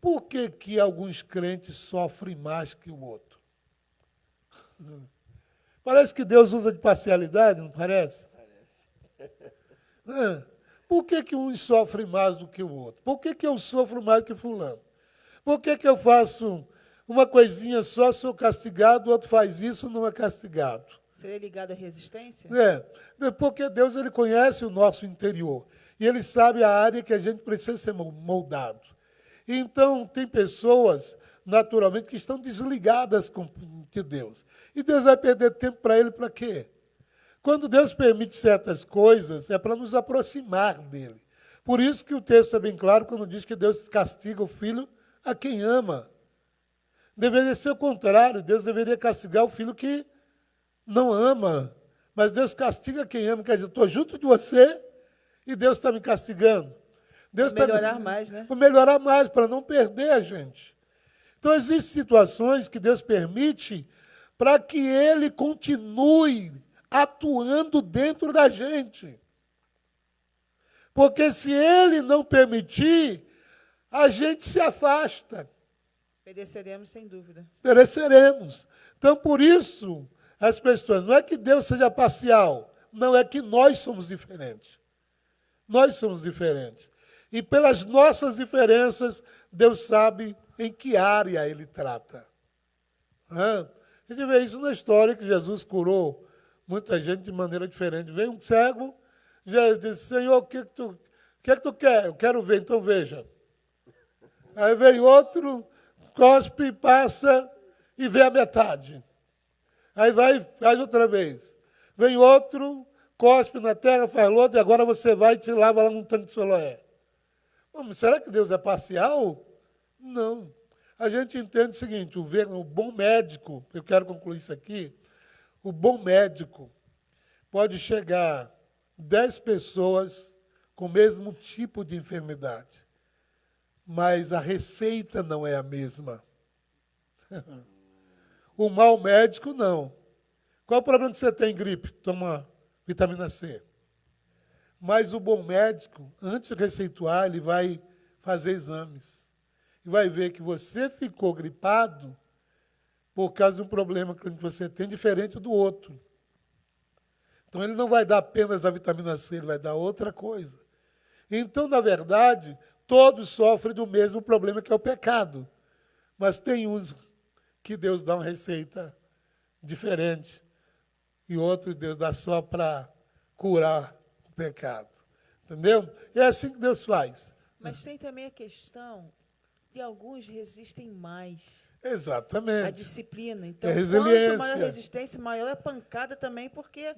por que alguns crentes sofrem mais que o outro? Parece que Deus usa de parcialidade, não parece? Parece. Por que uns sofrem mais do que o outro? Por que eu sofro mais do que fulano? Por que eu faço uma coisinha só, sou castigado, o outro faz isso, não é castigado? Seria ligado à resistência? Porque Deus ele conhece o nosso interior. E ele sabe a área que a gente precisa ser moldado. Então, tem pessoas, naturalmente, que estão desligadas de Deus. E Deus vai perder tempo para ele para quê? Quando Deus permite certas coisas, é para nos aproximar dele. Por isso que o texto é bem claro quando diz que Deus castiga o filho a quem ama. Deveria ser o contrário, Deus deveria castigar o filho que não ama. Mas Deus castiga quem ama, quer dizer, estou junto de você e Deus está me castigando. Deus Para melhorar mais, né? Para melhorar mais, para não perder a gente. Então, existem situações que Deus permite para que Ele continue atuando dentro da gente. Porque se Ele não permitir, a gente se afasta. Pereceremos sem dúvida. Pereceremos. Então, por isso, as pessoas, não é que Deus seja parcial, não, é que nós somos diferentes. Nós somos diferentes. E pelas nossas diferenças, Deus sabe em que área Ele trata. A gente vê isso na história que Jesus curou muita gente de maneira diferente. Vem um cego, Jesus disse, Senhor, o que é que tu quer? Eu quero ver, então veja. Aí vem outro, cospe, passa e vê a metade. Aí vai, faz outra vez. Vem outro, cospe na terra, faz lodo, e agora você vai e te lava lá num tanque de Siloé. Mas será que Deus é parcial? Não. A gente entende o seguinte, o bom médico, eu quero concluir isso aqui, o bom médico pode chegar 10 pessoas com o mesmo tipo de enfermidade, mas a receita não é a mesma. O mau médico, não. Qual o problema que você tem, gripe? Toma vitamina C. Mas o bom médico, antes de receituar, ele vai fazer exames. E vai ver que você ficou gripado por causa de um problema que você tem diferente do outro. Então, ele não vai dar apenas a vitamina C, ele vai dar outra coisa. Então, na verdade, todos sofrem do mesmo problema, que é o pecado. Mas tem uns que Deus dá uma receita diferente e outros Deus dá só para curar o pecado. Entendeu? E é assim que Deus faz. Mas tem também a questão de alguns resistem mais à Exatamente. disciplina. Então, É resiliência. quanto maior a resistência, maior a pancada também, porque o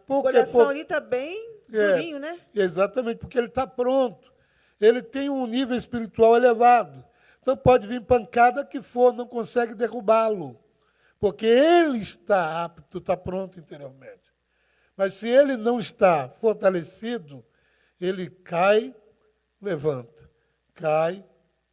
Porque, coração ali está bem durinho, né? Exatamente, porque ele está pronto. Ele tem um nível espiritual elevado. Então pode vir pancada que for, não consegue derrubá-lo. Porque ele está apto, está pronto interiormente. Mas se ele não está fortalecido, ele cai, levanta. Cai,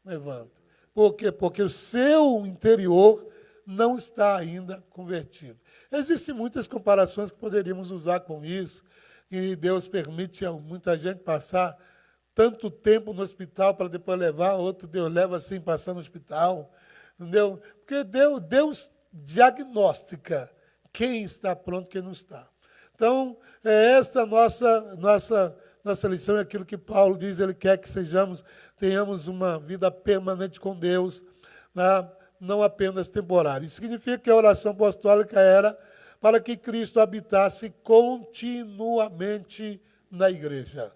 levanta. Por quê? Porque o seu interior não está ainda convertido. Existem muitas comparações que poderíamos usar com isso, e Deus permite a muita gente passar tanto tempo no hospital para depois levar, outro Deus leva sem passar no hospital. Entendeu? Porque Deus diagnostica quem está pronto e quem não está. Então, esta nossa lição é aquilo que Paulo diz, ele quer que tenhamos uma vida permanente com Deus, né? Não apenas temporária. Isso significa que a oração apostólica era para que Cristo habitasse continuamente na igreja.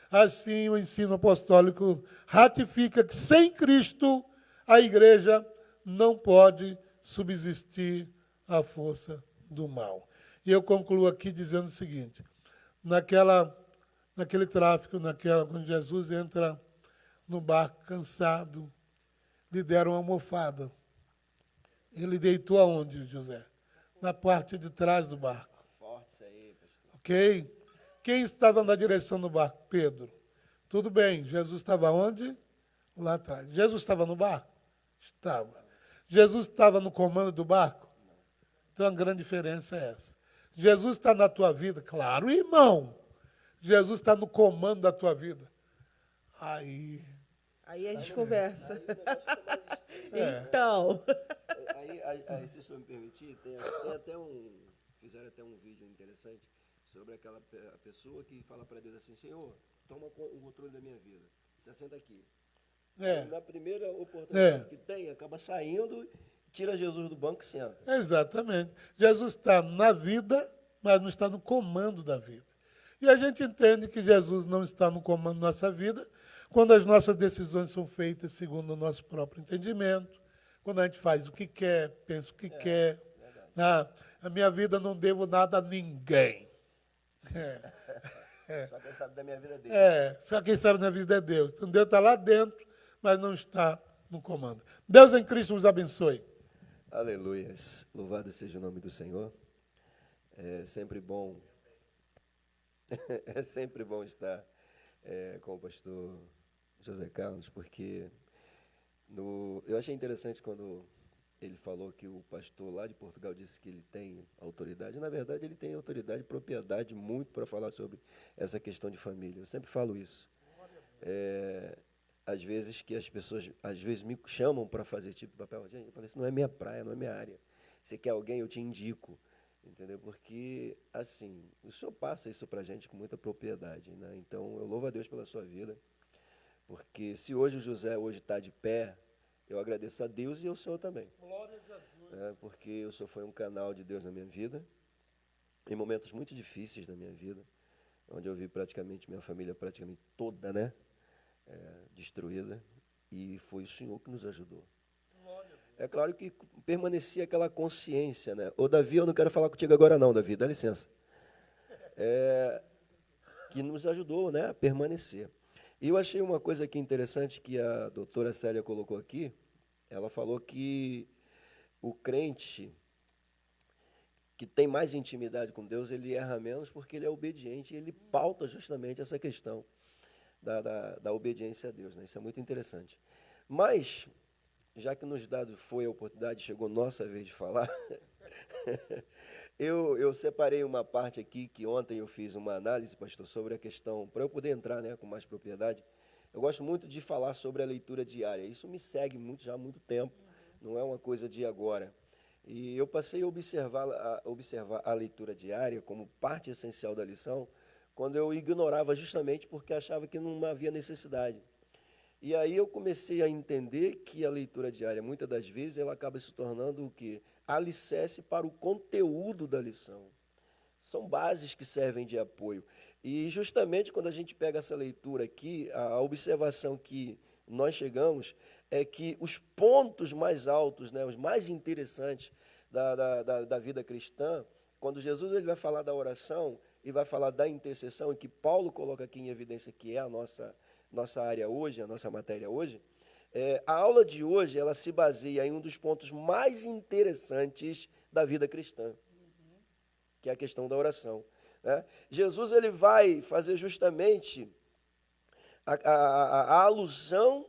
Assim, o ensino apostólico ratifica que sem Cristo a igreja não pode subsistir à força do mal. E eu concluo aqui dizendo o seguinte, naquele tráfico, quando Jesus entra no barco cansado, lhe deram uma almofada. Ele deitou aonde, José? Na parte de trás do barco. Forte isso aí, pastor. Ok? Quem estava na direção do barco? Pedro. Tudo bem, Jesus estava onde? Lá atrás. Jesus estava no barco? Estava. Jesus estava no comando do barco? Então a grande diferença é essa. Jesus está na tua vida? Claro, irmão. Jesus está no comando da tua vida. Aí a gente conversa. É. Então. Aí, se o senhor me permitir, fizeram até um vídeo interessante sobre aquela pessoa que fala para Deus assim, Senhor, toma o controle da minha vida. Você senta aqui. Na primeira oportunidade que tem, acaba saindo, tira Jesus do banco e senta. Exatamente. Jesus está na vida, mas não está no comando da vida. E a gente entende que Jesus não está no comando da nossa vida quando as nossas decisões são feitas segundo o nosso próprio entendimento, quando a gente faz o que quer, pensa o que quer. Verdade. A minha vida não devo nada a ninguém. Só quem sabe da minha vida dele. Só quem sabe da vida é Deus. Então Deus está lá dentro, mas não está no comando. Deus em Cristo vos abençoe. Aleluias. Louvado seja o nome do Senhor. É sempre bom. É sempre bom estar com o pastor José Carlos, porque eu achei interessante quando ele falou que o pastor lá de Portugal disse que ele tem autoridade. Na verdade, ele tem autoridade e propriedade muito para falar sobre essa questão de família. Eu sempre falo isso. Às vezes que as pessoas me chamam para fazer tipo de papel. Gente, eu falei, isso não é minha praia, não é minha área. Se quer alguém, eu te indico. Entendeu? Porque, assim, o Senhor passa isso para a gente com muita propriedade, né? Então, eu louvo a Deus pela sua vida, porque se hoje o José está de pé, eu agradeço a Deus e ao Senhor também. Glória a Jesus. Porque o Senhor foi um canal de Deus na minha vida, em momentos muito difíceis da minha vida, onde eu vi praticamente minha família praticamente toda, né? Destruída, e foi o Senhor que nos ajudou. É claro que permanecia aquela consciência, né? Ô, Davi, eu não quero falar contigo agora não, Davi, dá licença. Que nos ajudou, né, a permanecer. E eu achei uma coisa aqui interessante que a doutora Célia colocou aqui. Ela falou que o crente que tem mais intimidade com Deus, ele erra menos porque ele é obediente, e ele pauta justamente essa questão da obediência a Deus, né? Isso é muito interessante. Mas, já que nos dado foi a oportunidade, chegou nossa vez de falar, eu separei uma parte aqui que ontem eu fiz uma análise, pastor, sobre a questão, para eu poder entrar, né, com mais propriedade. Eu gosto muito de falar sobre a leitura diária. Isso me segue já há muito tempo, não é uma coisa de agora. E eu passei a observar a leitura diária como parte essencial da lição, quando eu ignorava justamente porque achava que não havia necessidade. E aí eu comecei a entender que a leitura diária, muitas das vezes, ela acaba se tornando o quê? Alicerce para o conteúdo da lição. São bases que servem de apoio. E justamente quando a gente pega essa leitura aqui, a observação que nós chegamos é que os pontos mais altos, né, os mais interessantes da vida cristã, quando Jesus ele vai falar da oração e vai falar da intercessão, e que Paulo coloca aqui em evidência que é a nossa área hoje, a nossa matéria hoje, a aula de hoje ela se baseia em um dos pontos mais interessantes da vida cristã, que é a questão da oração, né? Jesus ele vai fazer justamente a alusão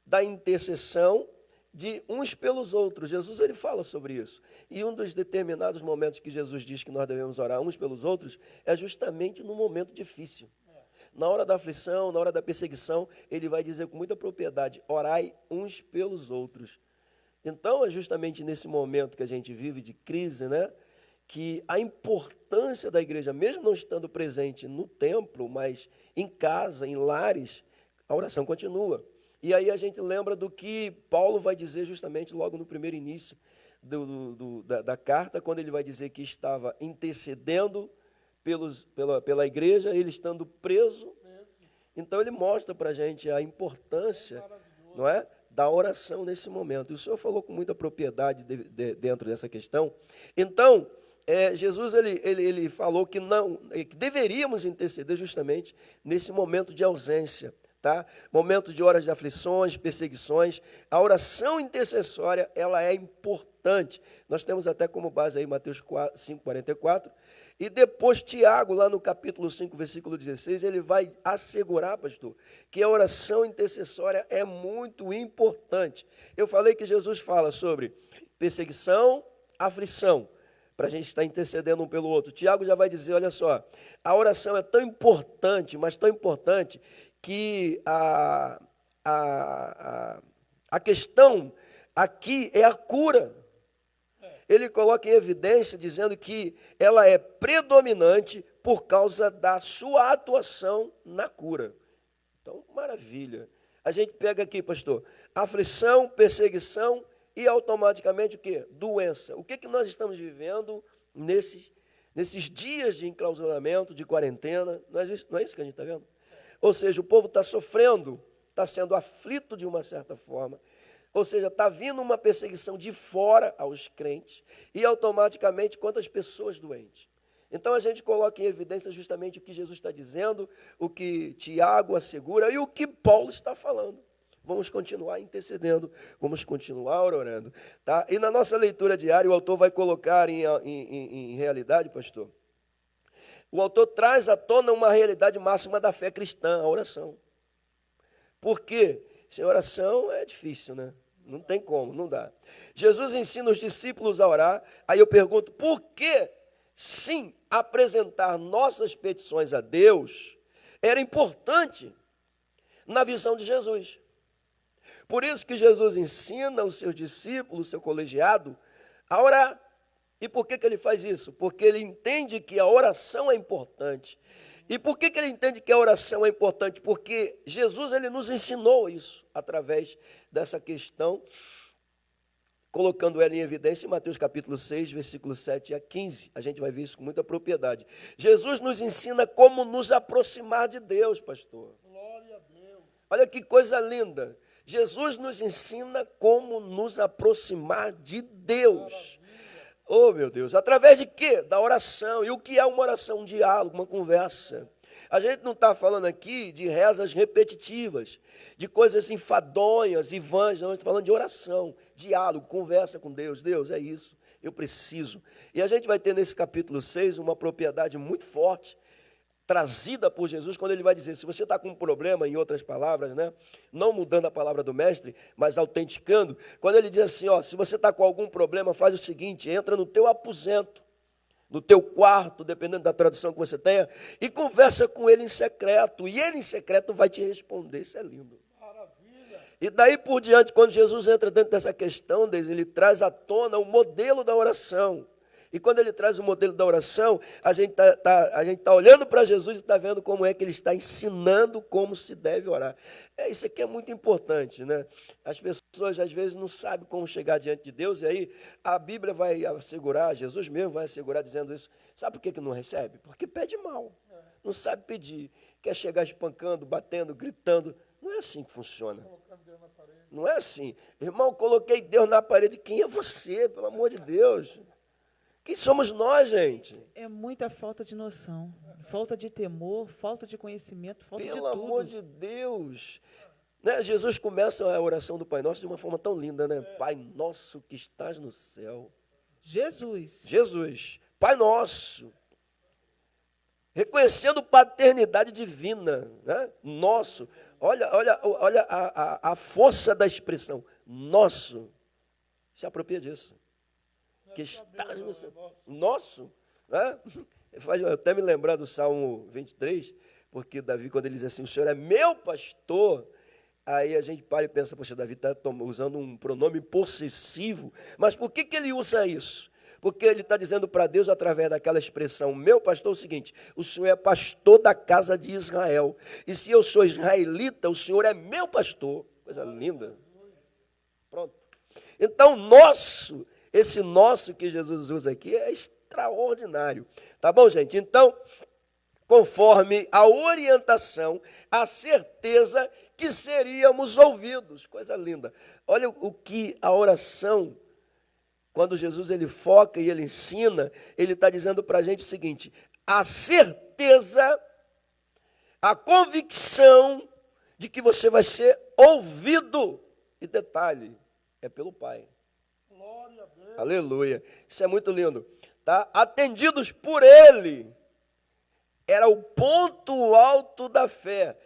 da intercessão de uns pelos outros. Jesus ele fala sobre isso. E um dos determinados momentos que Jesus diz que nós devemos orar uns pelos outros é justamente no momento difícil. Na hora da aflição, na hora da perseguição, ele vai dizer com muita propriedade, orai uns pelos outros. Então, é justamente nesse momento que a gente vive de crise, né, que a importância da igreja, mesmo não estando presente no templo, mas em casa, em lares, a oração continua. E aí a gente lembra do que Paulo vai dizer justamente logo no primeiro início da carta, quando ele vai dizer que estava intercedendo pela igreja, ele estando preso. Então ele mostra para a gente a importância, não é, da oração nesse momento. E o Senhor falou com muita propriedade dentro dessa questão. Então, Jesus ele falou que que deveríamos interceder justamente nesse momento de ausência. Tá? Momento de horas de aflições, perseguições, a oração intercessória, ela é importante. Nós temos até como base aí Mateus 5,44, e depois Tiago, lá no capítulo 5, versículo 16, ele vai assegurar, pastor, que a oração intercessória é muito importante. Eu falei que Jesus fala sobre perseguição, aflição, para a gente estar intercedendo um pelo outro. Tiago já vai dizer, olha só, a oração é tão importante, mas tão importante, que a questão aqui é a cura. Ele coloca em evidência dizendo que ela é predominante por causa da sua atuação na cura. Então, maravilha. A gente pega aqui, pastor, aflição, perseguição e automaticamente o quê? Doença. O que nós estamos vivendo nesses dias de enclausuramento, de quarentena? Não é isso que a gente está vendo? Ou seja, o povo está sofrendo está sendo aflito de uma certa forma. Ou seja, está vindo uma perseguição de fora aos crentes e automaticamente contra as pessoas doentes. Então a gente coloca em evidência justamente o que Jesus está dizendo, o que Tiago assegura e o que Paulo está falando. Vamos continuar intercedendo, vamos continuar orando. Tá? E na nossa leitura diária, o autor vai colocar em realidade, pastor, o autor traz à tona uma realidade máxima da fé cristã, a oração. Por quê? Sem oração é difícil, né? Não tem como, não dá. Jesus ensina os discípulos a orar, aí eu pergunto, por que, sim, apresentar nossas petições a Deus era importante na visão de Jesus? Por isso que Jesus ensina os seus discípulos, o seu colegiado, a orar. E por que ele faz isso? Porque ele entende que a oração é importante. E por que ele entende que a oração é importante? Porque Jesus ele nos ensinou isso através dessa questão, colocando ela em evidência em Mateus capítulo 6, versículos 7 a 15. A gente vai ver isso com muita propriedade. Jesus nos ensina como nos aproximar de Deus, pastor. Glória a Deus. Olha que coisa linda. Jesus nos ensina como nos aproximar de Deus. Oh, meu Deus, através de quê? Da oração. E o que é uma oração? Um diálogo, uma conversa. A gente não está falando aqui de rezas repetitivas, de coisas enfadonhas e vãs, não, a gente está falando de oração, diálogo, conversa com Deus. Deus, é isso, eu preciso. E a gente vai ter nesse capítulo 6 uma propriedade muito forte, trazida por Jesus, quando ele vai dizer, se você está com um problema, em outras palavras, né, não mudando a palavra do mestre, mas autenticando, quando ele diz assim, ó, se você está com algum problema, faz o seguinte, entra no teu aposento, no teu quarto, dependendo da tradução que você tenha, e conversa com ele em secreto, e ele em secreto vai te responder, isso é lindo. Maravilha. E daí por diante, quando Jesus entra dentro dessa questão, ele traz à tona o modelo da oração. E quando ele traz o modelo da oração, a gente tá olhando para Jesus e está vendo como é que ele está ensinando como se deve orar. Isso aqui é muito importante, né? As pessoas às vezes não sabem como chegar diante de Deus, e aí a Bíblia vai assegurar, Jesus mesmo vai assegurar dizendo isso. Sabe por que não recebe? Porque pede mal, não sabe pedir, quer chegar espancando, batendo, gritando. Não é assim que funciona. Colocando Deus na parede. Não é assim. Irmão, coloquei Deus na parede. Quem é você, pelo amor de Deus? Quem somos nós, gente? É muita falta de noção, falta de temor, falta de conhecimento, falta de tudo. Pelo amor de Deus. Né? Jesus começa a oração do Pai Nosso de uma forma tão linda, né? Pai Nosso que estás no céu. Jesus, Pai Nosso. Reconhecendo paternidade divina, né? Nosso. Olha a força da expressão. Nosso. Se apropria disso. Que estás no céu. Nosso, né? Faz eu até me lembrar do Salmo 23, porque Davi, quando ele diz assim, o Senhor é meu pastor, aí a gente para e pensa, poxa, Davi está usando um pronome possessivo, mas por que ele usa isso? Porque ele está dizendo para Deus, através daquela expressão, meu pastor, o seguinte, o Senhor é pastor da casa de Israel, e se eu sou israelita, o Senhor é meu pastor, coisa linda. Pronto. Então, esse nosso que Jesus usa aqui é extraordinário. Tá bom, gente? Então, conforme a orientação, a certeza que seríamos ouvidos. Coisa linda. Olha o que a oração, quando Jesus ele foca e ele ensina, ele está dizendo para a gente o seguinte, a certeza, a convicção de que você vai ser ouvido. E detalhe, é pelo Pai. Glória a Deus. Aleluia. Isso é muito lindo. Tá? Atendidos por Ele. Era o ponto alto da fé.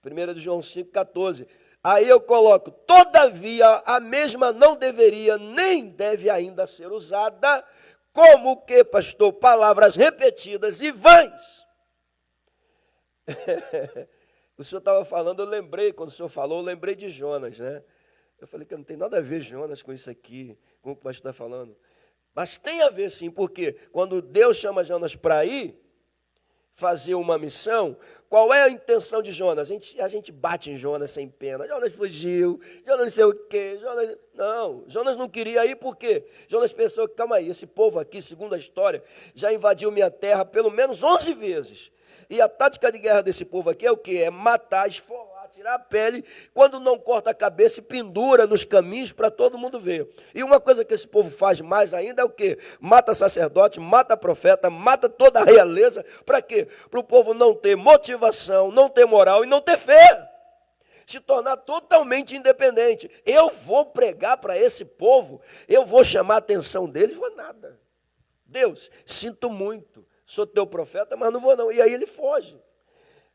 1 João 5,14. Aí eu coloco, todavia a mesma não deveria, nem deve ainda ser usada, como que, pastor? Palavras repetidas e vãs. O senhor estava falando, eu lembrei, quando o senhor falou, eu lembrei de Jonas, né? Eu falei que não tem nada a ver Jonas com isso aqui, com o que o pastor está falando. Mas tem a ver sim, porque quando Deus chama Jonas para ir fazer uma missão, qual é a intenção de Jonas? A gente bate em Jonas sem pena. Jonas fugiu, Jonas não sei o quê. Jonas não queria ir por quê? Jonas pensou, calma aí, esse povo aqui, segundo a história, já invadiu minha terra pelo menos 11 vezes. E a tática de guerra desse povo aqui é o quê? É matar, esfolar, tirar a pele, quando não corta a cabeça e pendura nos caminhos para todo mundo ver. E uma coisa que esse povo faz mais ainda é o quê? Mata sacerdote, mata profeta, mata toda a realeza. Para quê? Para o povo não ter motivação, não ter moral e não ter fé. Se tornar totalmente independente. Eu vou pregar para esse povo, eu vou chamar a atenção deles, vou nada. Deus, sinto muito, sou teu profeta, mas não vou não. E aí ele foge.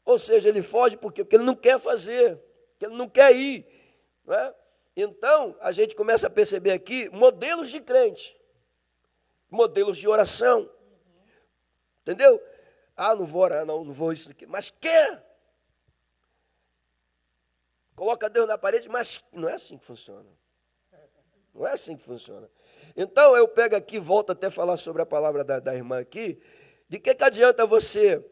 Ou seja, ele foge por quê? Porque ele não quer fazer, porque ele não quer ir. Não é? Então, a gente começa a perceber aqui modelos de crente, modelos de oração. Entendeu? Ah, não vou orar, não vou isso aqui. Mas quer. Coloca Deus na parede, mas não é assim que funciona. Não é assim que funciona. Então, eu pego aqui, volto até a falar sobre a palavra da irmã aqui, de que adianta você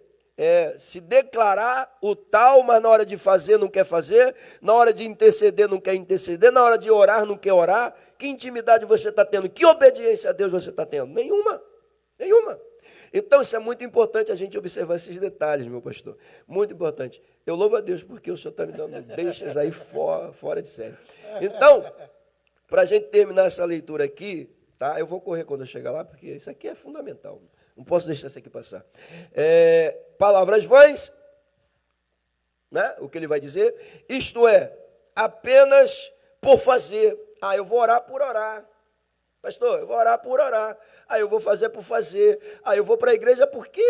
se declarar o tal, mas na hora de fazer não quer fazer, na hora de interceder não quer interceder, na hora de orar não quer orar. Que intimidade você está tendo? Que obediência a Deus você está tendo? Nenhuma. Então isso é muito importante a gente observar esses detalhes, meu pastor. Muito importante. Eu louvo a Deus porque o senhor está me dando deixas aí fora de série. Então, para a gente terminar essa leitura aqui, tá? Eu vou correr quando eu chegar lá, porque isso aqui é fundamental. Não posso deixar isso aqui passar. Palavras vãs, né? O que ele vai dizer? Isto é, apenas por fazer. Ah, eu vou orar por orar. Pastor, eu vou orar por orar. Ah, eu vou fazer por fazer. Ah, eu vou para a igreja porque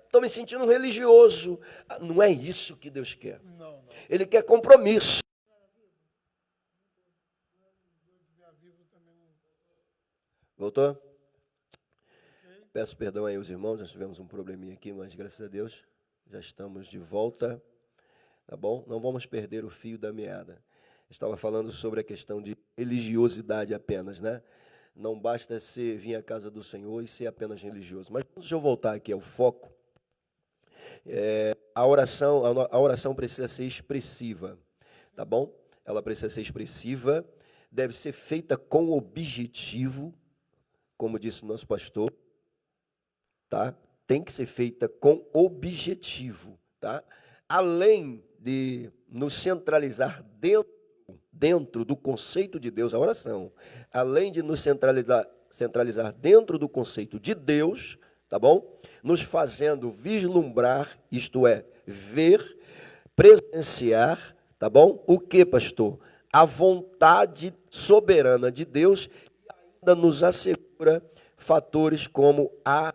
estou me sentindo religioso. Ah, não é isso que Deus quer. Não. Ele quer compromisso. Voltou? Peço perdão aí aos irmãos, nós tivemos um probleminha aqui, mas graças a Deus já estamos de volta, tá bom? Não vamos perder o fio da meada. Estava falando sobre a questão de religiosidade apenas, né? Não basta vir à casa do Senhor e ser apenas religioso. Mas deixa eu voltar aqui ao foco. A oração precisa ser expressiva, tá bom? Ela precisa ser expressiva, deve ser feita com objetivo, como disse o nosso pastor. Tá? Tem que ser feita com objetivo, tá? Além de nos centralizar dentro do conceito de Deus, a oração, além de nos centralizar dentro do conceito de Deus, tá bom? Nos fazendo vislumbrar, isto é, ver, presenciar, tá bom? O que, pastor? A vontade soberana de Deus e ainda nos assegura fatores como a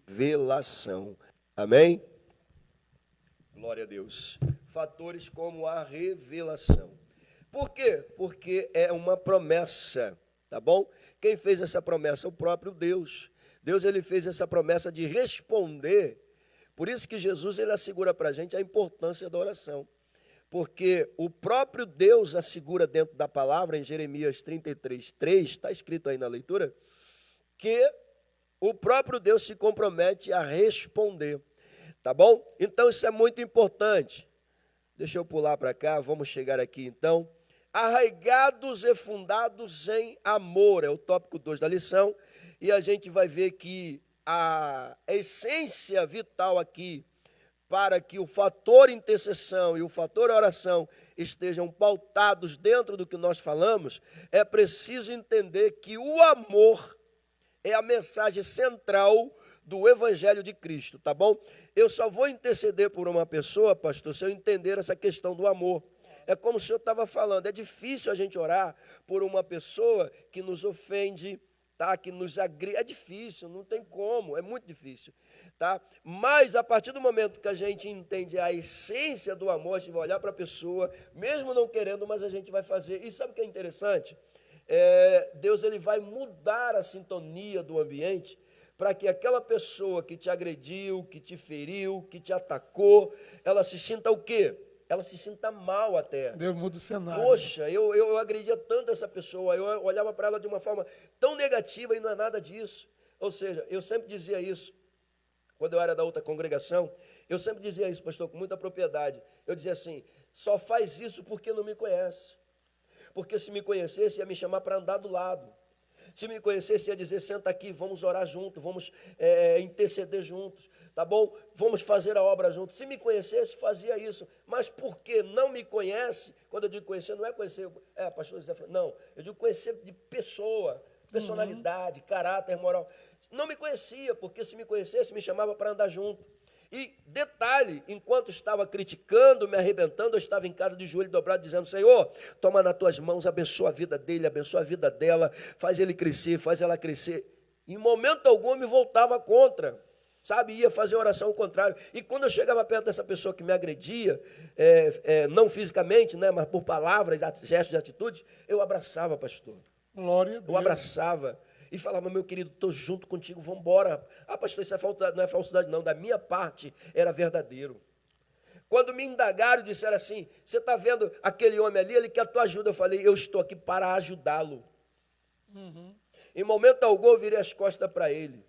revelação. Amém? Glória a Deus. Fatores como a revelação. Por quê? Porque é uma promessa, tá bom? Quem fez essa promessa? O próprio Deus. Deus, ele fez essa promessa de responder. Por isso que Jesus, ele assegura para a gente a importância da oração. Porque o próprio Deus assegura dentro da palavra, em Jeremias 33:3, está escrito aí na leitura, que o próprio Deus se compromete a responder, tá bom? Então, isso é muito importante. Deixa eu pular para cá, vamos chegar aqui então. Arraigados e fundados em amor, é o tópico 2 da lição, e a gente vai ver que a essência vital aqui, para que o fator intercessão e o fator oração estejam pautados dentro do que nós falamos, é preciso entender que o amor é a mensagem central do Evangelho de Cristo, tá bom? Eu só vou interceder por uma pessoa, pastor, se eu entender essa questão do amor. É como o senhor estava falando, é difícil a gente orar por uma pessoa que nos ofende, tá? Que nos agride. É difícil, não tem como, é muito difícil, tá? Mas a partir do momento que a gente entende a essência do amor, a gente vai olhar para a pessoa, mesmo não querendo, mas a gente vai fazer. E sabe o que é interessante? Deus, ele vai mudar a sintonia do ambiente para que aquela pessoa que te agrediu, que te feriu, que te atacou, ela se sinta o quê? Ela se sinta mal até. Deus muda o cenário. Poxa, eu agredia tanto essa pessoa, eu olhava para ela de uma forma tão negativa e não é nada disso. Ou seja, eu sempre dizia isso, quando eu era da outra congregação, eu sempre dizia isso, pastor, com muita propriedade. Eu dizia assim, só faz isso porque não me conhece. Porque se me conhecesse, ia me chamar para andar do lado. Se me conhecesse, ia dizer, senta aqui, vamos orar juntos, vamos interceder juntos, tá bom? Vamos fazer a obra juntos. Se me conhecesse, fazia isso. Mas porque não me conhece, quando eu digo conhecer, não é conhecer, pastor José, não, eu digo conhecer de pessoa, personalidade, caráter, moral. Não me conhecia, porque se me conhecesse, me chamava para andar junto. E detalhe, enquanto estava criticando, me arrebentando, eu estava em casa de joelho dobrado, dizendo, Senhor, toma nas tuas mãos, abençoa a vida dele, abençoa a vida dela, faz ele crescer, faz ela crescer. Em momento algum eu me voltava contra, sabe, ia fazer oração ao contrário. E quando eu chegava perto dessa pessoa que me agredia, não fisicamente, né, mas por palavras, gestos e atitudes, eu abraçava, pastor. Glória a Deus. Eu abraçava e falava, meu querido, estou junto contigo, vamos embora. Pastor, isso não é falsidade não, da minha parte era verdadeiro. Quando me indagaram, disseram assim, você está vendo aquele homem ali, ele quer a tua ajuda. Eu falei, eu estou aqui para ajudá-lo. Em momento algum eu virei as costas para ele.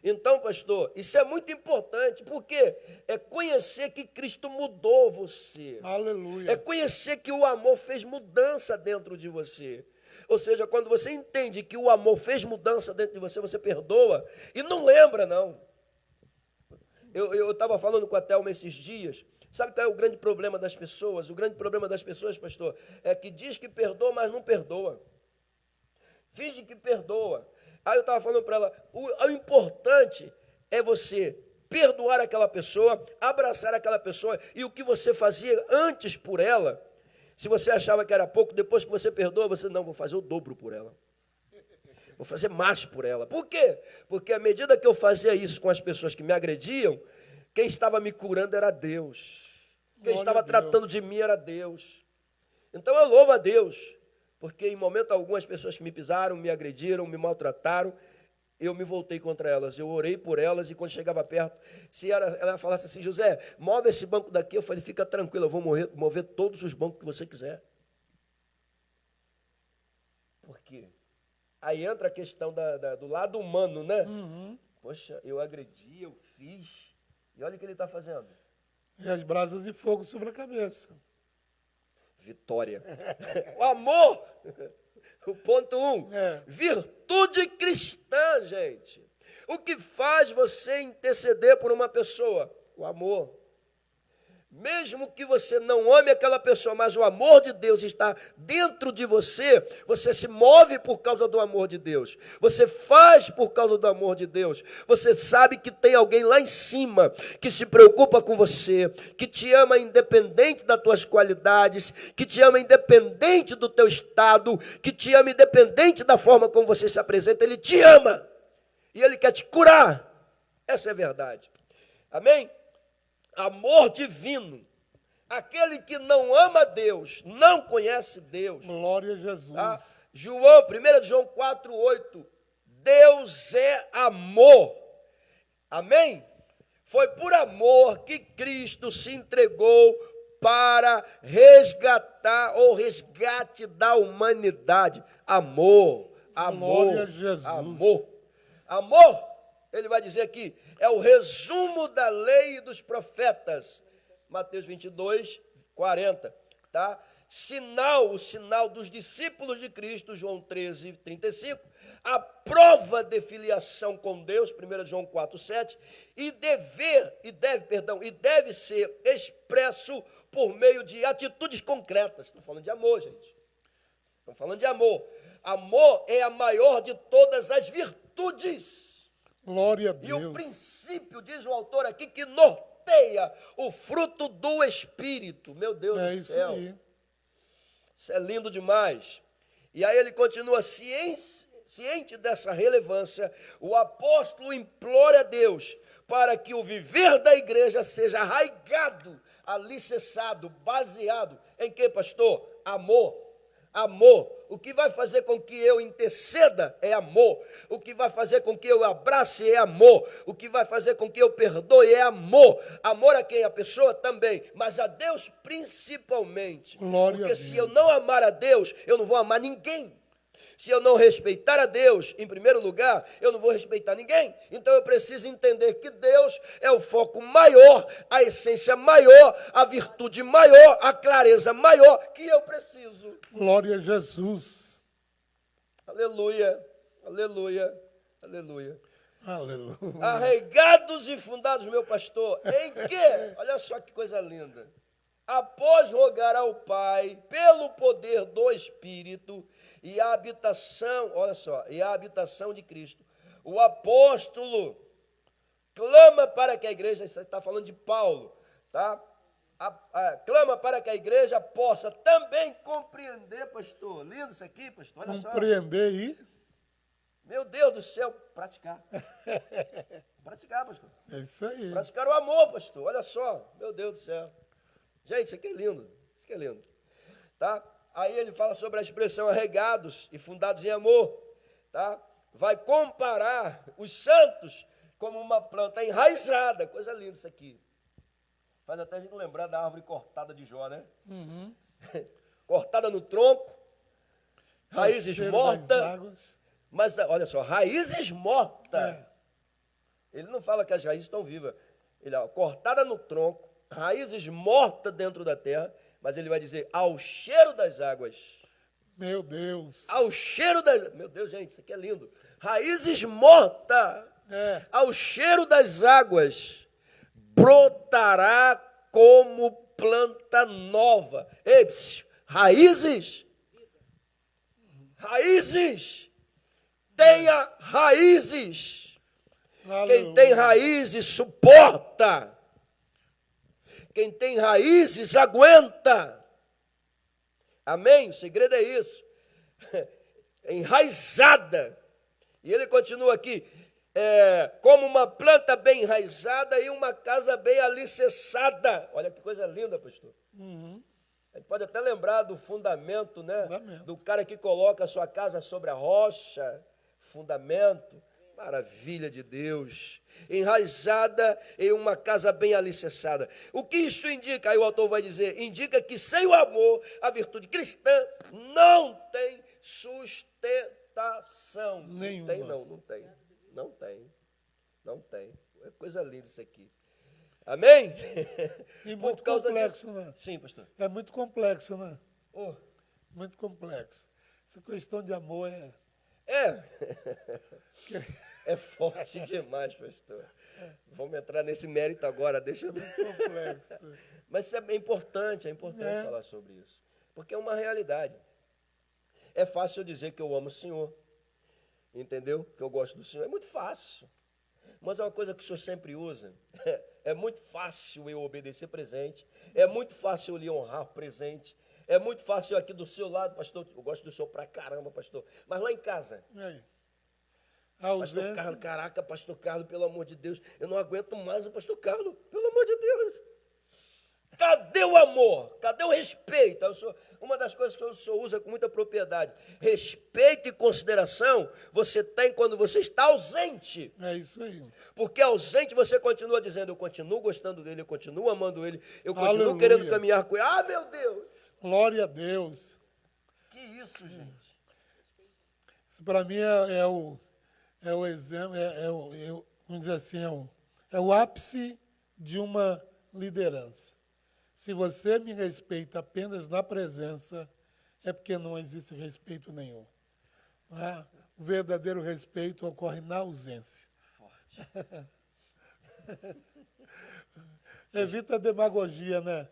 Então, pastor, isso é muito importante, porque é conhecer que Cristo mudou você. Aleluia. É conhecer que o amor fez mudança dentro de você. Ou seja, quando você entende que o amor fez mudança dentro de você, você perdoa e não lembra, não. Eu estava falando com a Thelma esses dias. Sabe qual é o grande problema das pessoas? O grande problema das pessoas, pastor, é que diz que perdoa, mas não perdoa. Finge que perdoa. Aí eu estava falando para ela, o importante é você perdoar aquela pessoa, abraçar aquela pessoa, e o que você fazia antes por ela, se você achava que era pouco, depois que você perdoa, você não, vou fazer o dobro por ela. Vou fazer mais por ela. Por quê? Porque à medida que eu fazia isso com as pessoas que me agrediam, quem estava me curando era Deus. Quem estava tratando de mim era Deus. Então eu louvo a Deus, porque em momento algum as pessoas que me pisaram, me agrediram, me maltrataram, eu me voltei contra elas, eu orei por elas e quando chegava perto, se ela falasse assim, José, move esse banco daqui, eu falei, fica tranquilo, eu vou mover todos os bancos que você quiser. Por quê? Aí entra a questão do lado humano, né? Poxa, eu agredi, eu fiz, e olha o que ele está fazendo. E as brasas de fogo sobre a cabeça. Vitória. O amor. O ponto 1, virtude cristã, gente. O que faz você interceder por uma pessoa? O amor. Mesmo que você não ame aquela pessoa, mas o amor de Deus está dentro de você, você se move por causa do amor de Deus. Você faz por causa do amor de Deus. Você sabe que tem alguém lá em cima que se preocupa com você, que te ama independente das tuas qualidades, que te ama independente do teu estado, que te ama independente da forma como você se apresenta. Ele te ama e ele quer te curar. Essa é a verdade. Amém? Amor divino. Aquele que não ama Deus, não conhece Deus. Glória a Jesus. Tá? 1 João 4,8. Deus é amor. Amém? Foi por amor que Cristo se entregou para resgatar ou resgate da humanidade. Amor, amor, Glória a Jesus. amor. Amor. Ele vai dizer aqui, é o resumo da lei e dos profetas. Mateus 22, 40. Tá? O sinal dos discípulos de Cristo, João 13, 35. A prova de filiação com Deus, 1 João 4, 7. E deve ser expresso por meio de atitudes concretas. Estou falando de amor, gente. Estou falando de amor. Amor é a maior de todas as virtudes. Glória a Deus. E o princípio, diz o autor aqui, que norteia o fruto do Espírito. Meu Deus do céu. Aí. Isso é lindo demais. E aí ele continua, ciente dessa relevância, o apóstolo implora a Deus para que o viver da igreja seja arraigado, alicerçado, baseado em que, pastor? Amor. Amor. O que vai fazer com que eu interceda é amor. O que vai fazer com que eu abrace é amor. O que vai fazer com que eu perdoe é amor. Amor a quem? A pessoa também, mas a Deus principalmente. Glória Porque a se Deus. eu não amar a Deus, eu não vou amar ninguém. Se eu não respeitar a Deus, em primeiro lugar, eu não vou respeitar ninguém. Então eu preciso entender que Deus é o foco maior, a essência maior, a virtude maior, a clareza maior que eu preciso. Glória a Jesus. Aleluia. Aleluia, aleluia. Aleluia. Arraigados e fundados, meu pastor, em quê? Olha só que coisa linda. Após rogar ao Pai, pelo poder do Espírito e a habitação, olha só, e a habitação de Cristo, o apóstolo clama para que a igreja, isso está falando de Paulo, tá? Clama para que a igreja possa também compreender, pastor. Lindo isso aqui, pastor, olha só. Compreender e... Meu Deus do céu, praticar. Praticar, pastor. É isso aí. Praticar o amor, pastor. Olha só, meu Deus do céu. Gente, isso aqui é lindo. Isso aqui é lindo. Tá? Aí ele fala sobre a expressão arraigados e fundados em amor. Tá? Vai comparar os santos como uma planta enraizada. Coisa linda isso aqui. Faz até a gente lembrar da árvore cortada de Jó, né? Uhum. Cortada no tronco, raízes Cheiro mortas. das águas. Mas olha só, raízes mortas. É. Ele não fala que as raízes estão vivas. Ele cortada no tronco, raízes mortas dentro da terra, mas ele vai dizer ao cheiro das águas. Meu Deus. Ao cheiro das... Meu Deus, gente, isso aqui é lindo. Raízes mortas. É. Ao cheiro das águas, brotará como planta nova. Ei, raízes. Raízes. Tenha raízes. Quem tem raízes suporta. Quem tem raízes aguenta. Amém? O segredo é isso. Enraizada. E ele continua aqui. Como uma planta bem enraizada e uma casa bem alicerçada. Olha que coisa linda, pastor. Uhum. A gente pode até lembrar do fundamento, né? Fundamento. Do cara que coloca a sua casa sobre a rocha. Fundamento. Maravilha de Deus. Enraizada em uma casa bem alicerçada. O que isso indica? Aí o autor vai dizer, indica que sem o amor, a virtude cristã não tem sustentação. Nenhuma. Não tem. Não tem. Não tem. É coisa linda isso aqui. Amém? E muito complexo, né? Sim, pastor. É muito complexo, né? Oh. Muito complexo. Essa questão de amor é... É forte demais, pastor. Vamos entrar nesse mérito agora, deixa eu... complexo. Mas isso é importante falar sobre isso. Porque é uma realidade. É fácil eu dizer que eu amo o Senhor. Entendeu? Que eu gosto do Senhor. É muito fácil. Mas é uma coisa que o Senhor sempre usa. É muito fácil eu obedecer presente. É muito fácil eu lhe honrar presente. É muito fácil eu aqui do seu lado, pastor. Eu gosto do Senhor pra caramba, pastor. Mas lá em casa... Pastor Carlos, caraca, pastor Carlos, pelo amor de Deus, eu não aguento mais o pastor Carlos, pelo amor de Deus. Cadê o amor? Cadê o respeito? Uma das coisas que o senhor usa com muita propriedade. Respeito e consideração você tem quando você está ausente. É isso aí. Porque ausente você continua dizendo, eu continuo gostando dele, eu continuo amando ele, eu continuo Aleluia. querendo caminhar com ele. Ah, meu Deus! Glória a Deus. Que isso, gente? Isso para mim é o exemplo, vamos dizer assim, é o ápice de uma liderança. Se você me respeita apenas na presença, é porque não existe respeito nenhum. Né? O verdadeiro respeito ocorre na ausência. Forte. Evita a demagogia, né?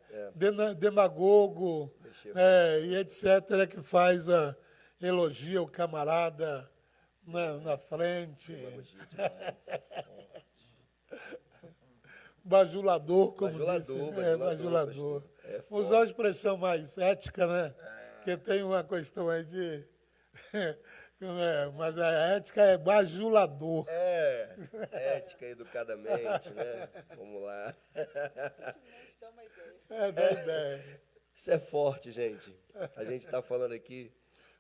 Demagogo e etc., que elogia o camarada na frente. Bajulador, como bajulador. Vou usar uma expressão mais ética, né? Porque tem uma questão aí de... mas a ética é bajulador. Ética educadamente, né? Vamos lá. Dá ideia. Isso é forte, gente. A gente está falando aqui...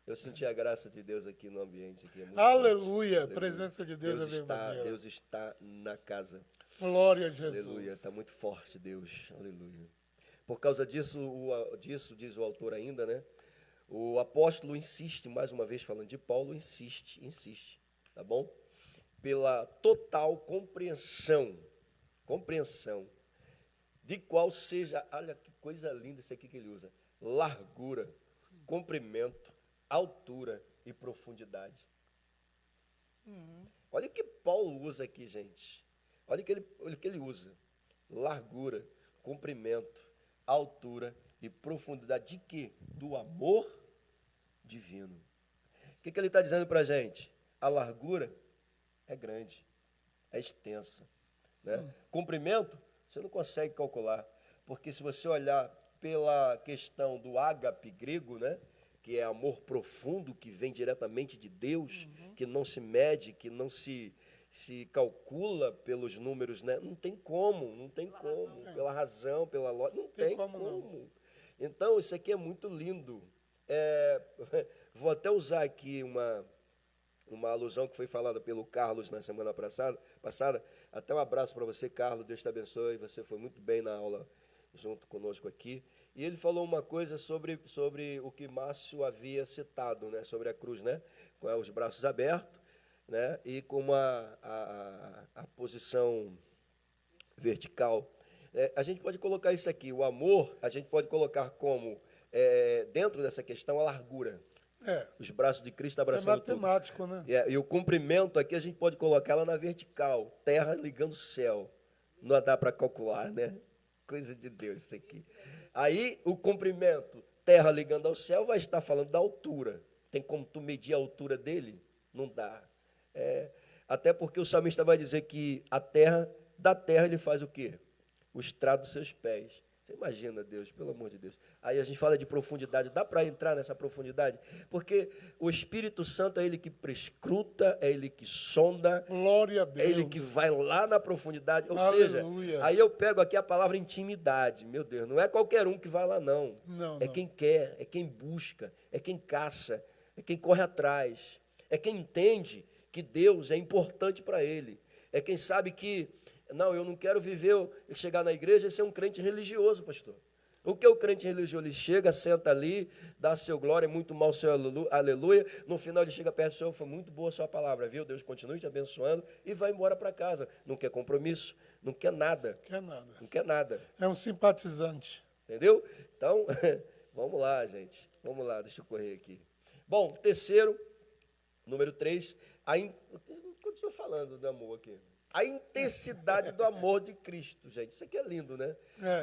Eu senti a graça de Deus aqui no ambiente. Aqui, Aleluia! A presença de Deus é verdadeira. Deus está na casa. Glória a Jesus. Aleluia, está muito forte Deus. Aleluia. Por causa disso, diz o autor ainda, né? O apóstolo insiste, mais uma vez falando de Paulo, insiste, tá bom? Pela total compreensão de qual seja, olha que coisa linda isso aqui que ele usa, largura, comprimento, altura e profundidade. Olha o que Paulo usa aqui, gente. Olha o que ele usa. Largura, comprimento, altura e profundidade. De quê? Do amor divino. O que ele está dizendo para a gente? A largura é grande, é extensa. Né? Comprimento, você não consegue calcular. Porque se você olhar pela questão do ágape grego, né? Que é amor profundo, que vem diretamente de Deus, que não se mede, que não se calcula pelos números, né? Não tem como. Pela razão, pela lógica, não tem como. Então, isso aqui é muito lindo. Vou até usar aqui uma alusão que foi falada pelo Carlos na semana passada. Até um abraço para você, Carlos, Deus te abençoe, você foi muito bem na aula junto conosco aqui. E ele falou uma coisa sobre o que Márcio havia citado, né? Sobre a cruz, né? Com os braços abertos, né? E com a posição vertical. A gente pode colocar isso aqui, o amor, a gente pode colocar como, dentro dessa questão, a largura. Os braços de Cristo abraçando tudo. É matemático, né? E o comprimento aqui, a gente pode colocar ela na vertical, terra ligando o céu. Não dá para calcular, né? Coisa de Deus isso aqui. Aí, o comprimento, terra ligando ao céu, vai estar falando da altura. Tem como tu medir a altura dele? Não dá. Até porque o salmista vai dizer que da terra ele faz o quê? O estrado dos seus pés. Você imagina, Deus, pelo amor de Deus. Aí a gente fala de profundidade. Dá para entrar nessa profundidade? Porque o Espírito Santo é ele que prescruta, é ele que sonda. Glória a Deus. É ele que vai lá na profundidade. Ou Aleluia. seja, aí eu pego aqui a palavra intimidade. Meu Deus, não é qualquer um que vai lá, não. Não. Quem quer, é quem busca, é quem caça, é quem corre atrás. É quem entende que Deus é importante para ele. É quem sabe que, não, eu não quero chegar na igreja e ser um crente religioso, pastor. O que é o crente religioso? Ele chega, senta ali, dá seu glória, muito mal seu aleluia. No final ele chega perto do Senhor, foi muito boa a sua palavra, viu? Deus continue te abençoando e vai embora para casa. Não quer compromisso, não quer nada. Não quer nada. É um simpatizante. Entendeu? Então, vamos lá, gente. Vamos lá, deixa eu correr aqui. Bom, terceiro, número 3, continua falando do amor aqui. A intensidade do amor de Cristo, gente. Isso aqui é lindo, né?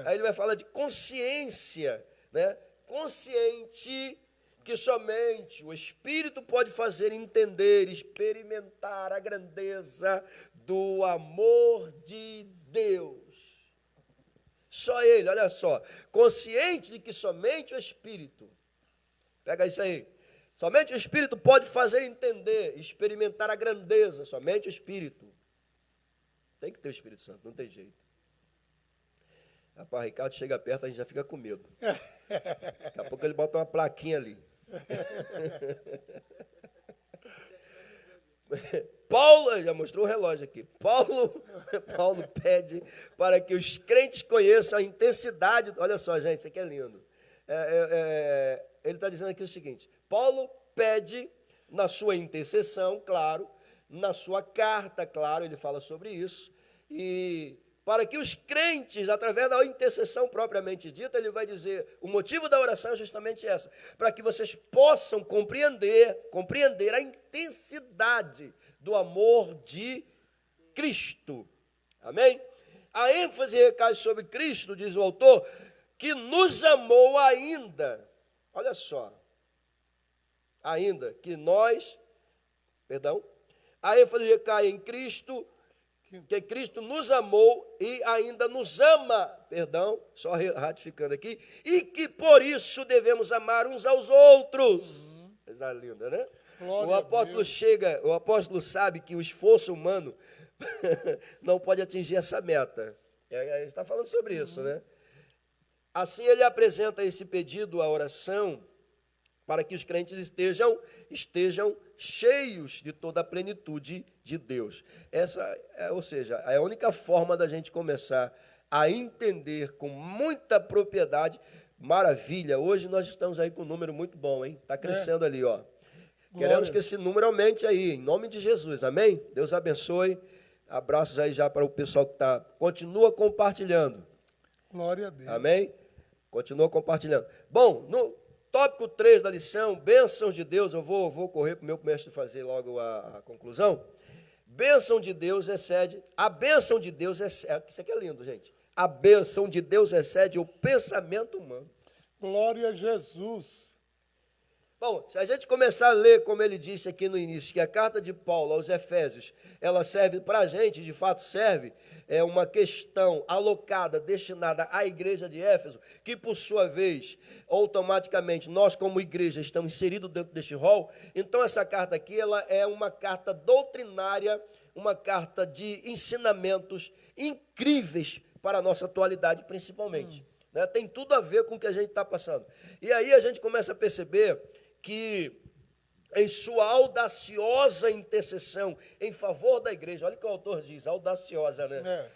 Aí ele vai falar de consciência, né? Consciente que somente o Espírito pode fazer entender, experimentar a grandeza do amor de Deus. Só Ele, olha só. Consciente de que somente o Espírito, pega isso aí, somente o Espírito pode fazer entender, experimentar a grandeza, somente o Espírito. Tem que ter o Espírito Santo, não tem jeito. Rapaz, Ricardo chega perto, a gente já fica com medo. Daqui a pouco ele bota uma plaquinha ali. Paulo, já mostrou o relógio aqui. Paulo pede para que os crentes conheçam a intensidade. Olha só, gente, isso aqui é lindo. Ele está dizendo aqui o seguinte: Paulo pede na sua intercessão, claro, na sua carta, claro, ele fala sobre isso, e para que os crentes, através da intercessão propriamente dita, ele vai dizer, o motivo da oração é justamente essa, para que vocês possam compreender a intensidade do amor de Cristo. Amém? A ênfase recai sobre Cristo, diz o autor, que nos amou ainda, olha só, ainda que nós, a ênfase recai em Cristo, que Cristo nos amou e ainda nos ama, só ratificando aqui, e que por isso devemos amar uns aos outros. Coisa linda, né? O apóstolo sabe que o esforço humano não pode atingir essa meta. Ele está falando sobre isso, né? Assim ele apresenta esse pedido, a oração, para que os crentes estejam cheios de toda a plenitude de Deus. Ou seja, é a única forma da gente começar a entender com muita propriedade. Maravilha, hoje nós estamos aí com um número muito bom, hein? Está crescendo ali, ó. Queremos que esse número aumente aí, em nome de Jesus, amém? Deus abençoe. Abraços aí já para o pessoal que continua compartilhando. Glória a Deus. Amém? Continua compartilhando. Bom, tópico 3 da lição, bênçãos de Deus, eu vou correr para o meu mestre fazer logo a conclusão. Bênção de Deus excede, a bênção de Deus excede, isso aqui é lindo, gente. A bênção de Deus excede o pensamento humano. Glória a Jesus. Bom, se a gente começar a ler, como ele disse aqui no início, que a carta de Paulo aos Efésios, ela serve para a gente, de fato serve, é uma questão alocada, destinada à igreja de Éfeso, que por sua vez, automaticamente, nós como igreja estamos inseridos dentro deste rol. Então essa carta aqui, ela é uma carta doutrinária, uma carta de ensinamentos incríveis para a nossa atualidade, principalmente. Né? Tem tudo a ver com o que a gente está passando. E aí a gente começa a perceber que em sua audaciosa intercessão em favor da igreja, olha o que o autor diz, audaciosa, né?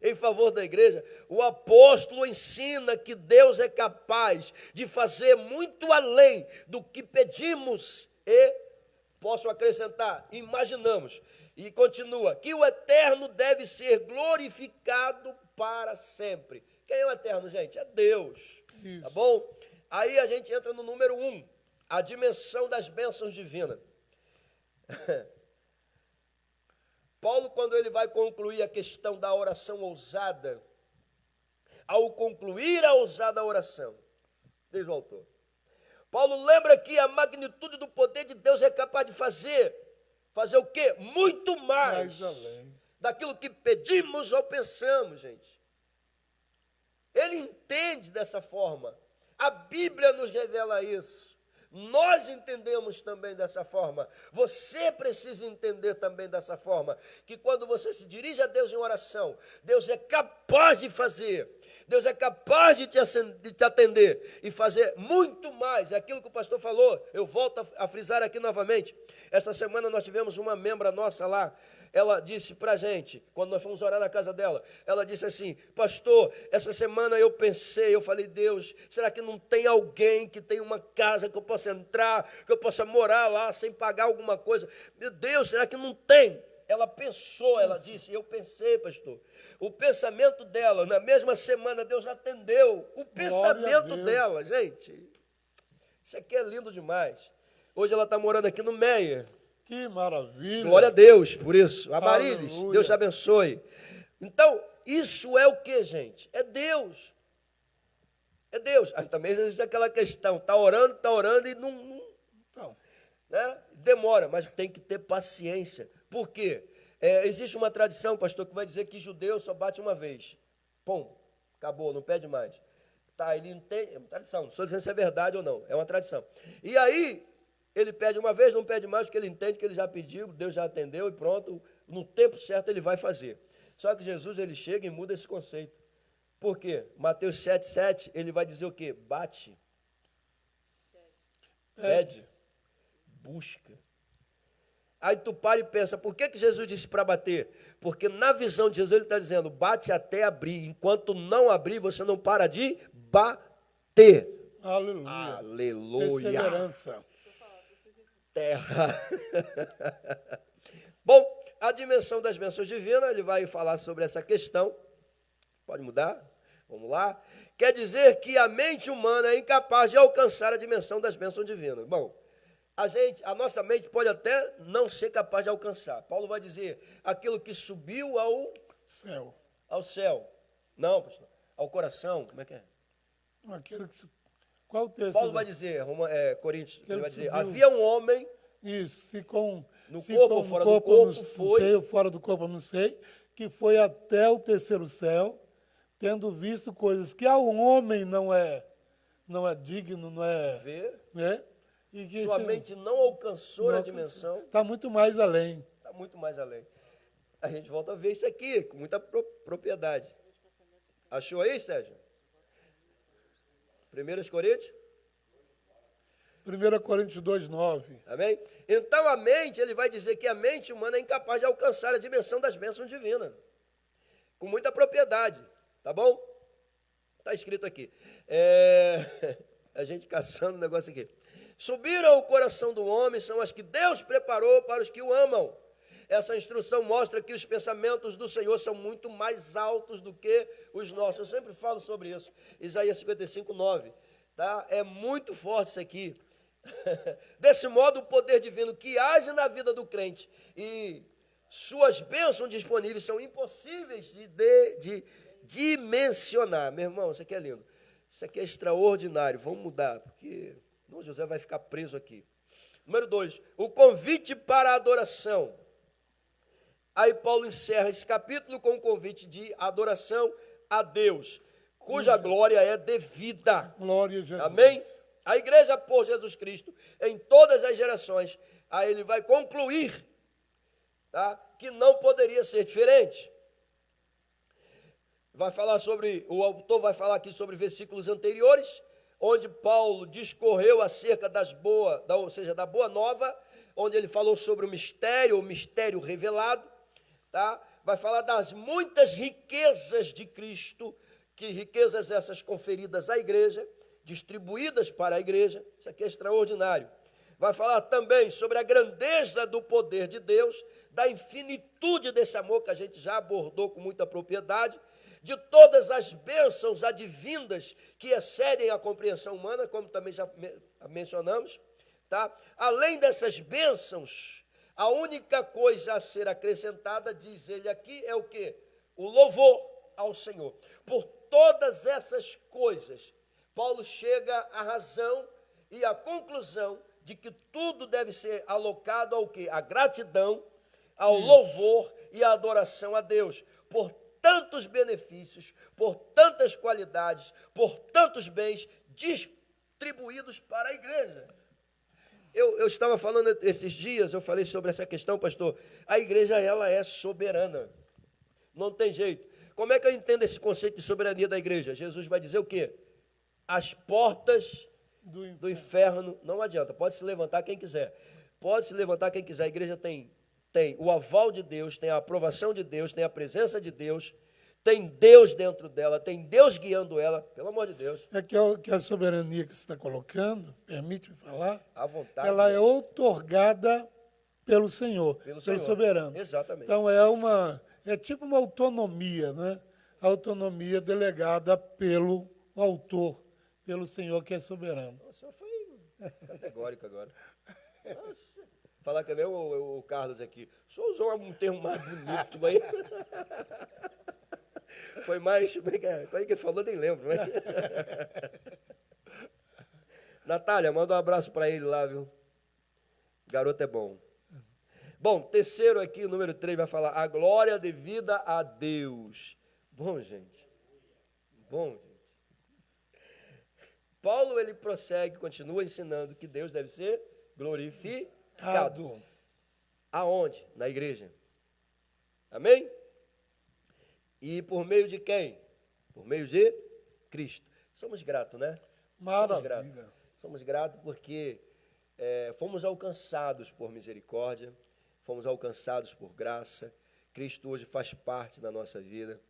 Em favor da igreja, o apóstolo ensina que Deus é capaz de fazer muito além do que pedimos e, posso acrescentar, imaginamos. E continua, que o eterno deve ser glorificado para sempre. Quem é o eterno, gente? É Deus. Isso. Tá bom? Aí a gente entra no número 1, a dimensão das bênçãos divinas. Paulo, quando ele vai concluir a questão da oração ousada, ao concluir a ousada oração, diz o autor, Paulo lembra que a magnitude do poder de Deus é capaz de fazer o quê? Muito mais daquilo que pedimos ou pensamos, gente. Ele entende dessa forma. A Bíblia nos revela isso. Nós entendemos também dessa forma. Você precisa entender também dessa forma. Que quando você se dirige a Deus em oração, Deus é capaz de fazer. Deus é capaz de te atender e fazer muito mais. É aquilo que o pastor falou. Eu volto a frisar aqui novamente. Esta semana nós tivemos uma membra nossa lá. Ela disse para a gente, quando nós fomos orar na casa dela, ela disse assim, pastor, essa semana eu falei, Deus, será que não tem alguém que tem uma casa que eu possa entrar, que eu possa morar lá sem pagar alguma coisa? Meu Deus, será que não tem? Ela pensou, ela disse, eu pensei, pastor. O pensamento dela, na mesma semana, Deus atendeu o pensamento dela, gente. Isso aqui é lindo demais. Hoje ela está morando aqui no Meia. Que maravilha. Glória a Deus por isso. Amarilis, Deus te abençoe. Então, isso é o que, gente? É Deus. É Deus. Aí também existe aquela questão, está orando e não então, né? Demora, mas tem que ter paciência. Por quê? Existe uma tradição, pastor, que vai dizer que judeu só bate uma vez. Pum, acabou, não pede mais. Tá, ele entende, é uma tradição, não estou dizendo se é verdade ou não, é uma tradição. E aí, ele pede uma vez, não pede mais, porque ele entende que ele já pediu, Deus já atendeu e pronto, no tempo certo ele vai fazer. Só que Jesus, ele chega e muda esse conceito. Por quê? Mateus 7,7, ele vai dizer o quê? Bate, pede, busca. Aí tu para e pensa, por que Jesus disse para bater? Porque na visão de Jesus ele está dizendo, bate até abrir. Enquanto não abrir, você não para de bater. Aleluia. Aleluia. Perseverança. Terra. Bom, a dimensão das bênçãos divinas, ele vai falar sobre essa questão. Pode mudar? Vamos lá. Quer dizer que a mente humana é incapaz de alcançar a dimensão das bênçãos divinas. Bom, a nossa mente pode até não ser capaz de alcançar. Paulo vai dizer, aquilo que subiu ao céu. Não, pastor, ao coração, como é que é? Aquilo que... Qual o texto? Paulo vai dizer, Coríntios, ele vai dizer, havia um homem... Isso, no corpo ou fora do corpo, foi... Sei, fora do corpo eu não sei, que foi até o terceiro céu, tendo visto coisas que ao homem não é digno, não é... Ver... né? E que sua mente não alcançou a dimensão. Está muito mais além. Está muito mais além. A gente volta a ver isso aqui, com muita propriedade. Achou aí, Sérgio? 1 Coríntios? 1 Coríntios 2,9. Amém? Então a mente, ele vai dizer que a mente humana é incapaz de alcançar a dimensão das bênçãos divinas. Com muita propriedade. Tá bom? Está escrito aqui. A gente caçando o negócio aqui. Subiram ao coração do homem são as que Deus preparou para os que o amam. Essa instrução mostra que os pensamentos do Senhor são muito mais altos do que os nossos. Eu sempre falo sobre isso. Isaías 55:9. tá? É muito forte isso aqui. Desse modo, o poder divino que age na vida do crente e suas bênçãos disponíveis são impossíveis de dimensionar. Meu irmão, isso aqui é lindo. Isso aqui é extraordinário. Vamos mudar, porque não, José vai ficar preso aqui. Número 2, o convite para a adoração. Aí Paulo encerra esse capítulo com o convite de adoração a Deus, cuja glória é devida. Glória a Jesus. Amém? A igreja por Jesus Cristo, em todas as gerações, aí ele vai concluir, tá, que não poderia ser diferente. O autor vai falar aqui sobre versículos anteriores, onde Paulo discorreu acerca da boa nova, onde ele falou sobre o mistério revelado, tá? Vai falar das muitas riquezas de Cristo, que riquezas essas conferidas à igreja, distribuídas para a igreja. Isso aqui é extraordinário. Vai falar também sobre a grandeza do poder de Deus, da infinitude desse amor que a gente já abordou com muita propriedade, de todas as bênçãos advindas que excedem a compreensão humana, como também já mencionamos, tá? Além dessas bênçãos, a única coisa a ser acrescentada, diz ele aqui, é o quê? O louvor ao Senhor. Por todas essas coisas, Paulo chega à razão e à conclusão de que tudo deve ser alocado ao quê? A gratidão, ao louvor e à adoração a Deus, por tantos benefícios, por tantas qualidades, por tantos bens distribuídos para a igreja. Eu estava falando esses dias, eu falei sobre essa questão, pastor. A igreja, ela é soberana. Não tem jeito. Como é que eu entendo esse conceito de soberania da igreja? Jesus vai dizer o quê? As portas do inferno, não adianta, pode se levantar quem quiser. Pode se levantar quem quiser. A igreja tem o aval de Deus, tem a aprovação de Deus, tem a presença de Deus, tem Deus dentro dela, tem Deus guiando ela, pelo amor de Deus. É que a soberania que você está colocando, permite-me falar, À vontade. ela é outorgada pelo Senhor, pelo soberano. Exatamente. Então é tipo uma autonomia, né? A autonomia delegada pelo autor, pelo Senhor que é soberano. O senhor foi categórico agora. Nossa. Falar que nem o Carlos aqui. O senhor usou um termo mais bonito aí. Foi mais. Como é que ele falou? Nem lembro. Né? Natália, manda um abraço para ele lá, viu? Garoto é bom. Bom, terceiro aqui, o número 3, vai falar a glória devida a Deus. Bom, gente. Paulo, ele prossegue, continua ensinando que Deus deve ser glorificado. Aonde? Na igreja. Amém? E por meio de quem? Por meio de Cristo. Somos gratos, né? Maravilha. Somos gratos porque fomos alcançados por misericórdia, fomos alcançados por graça. Cristo hoje faz parte da nossa vida,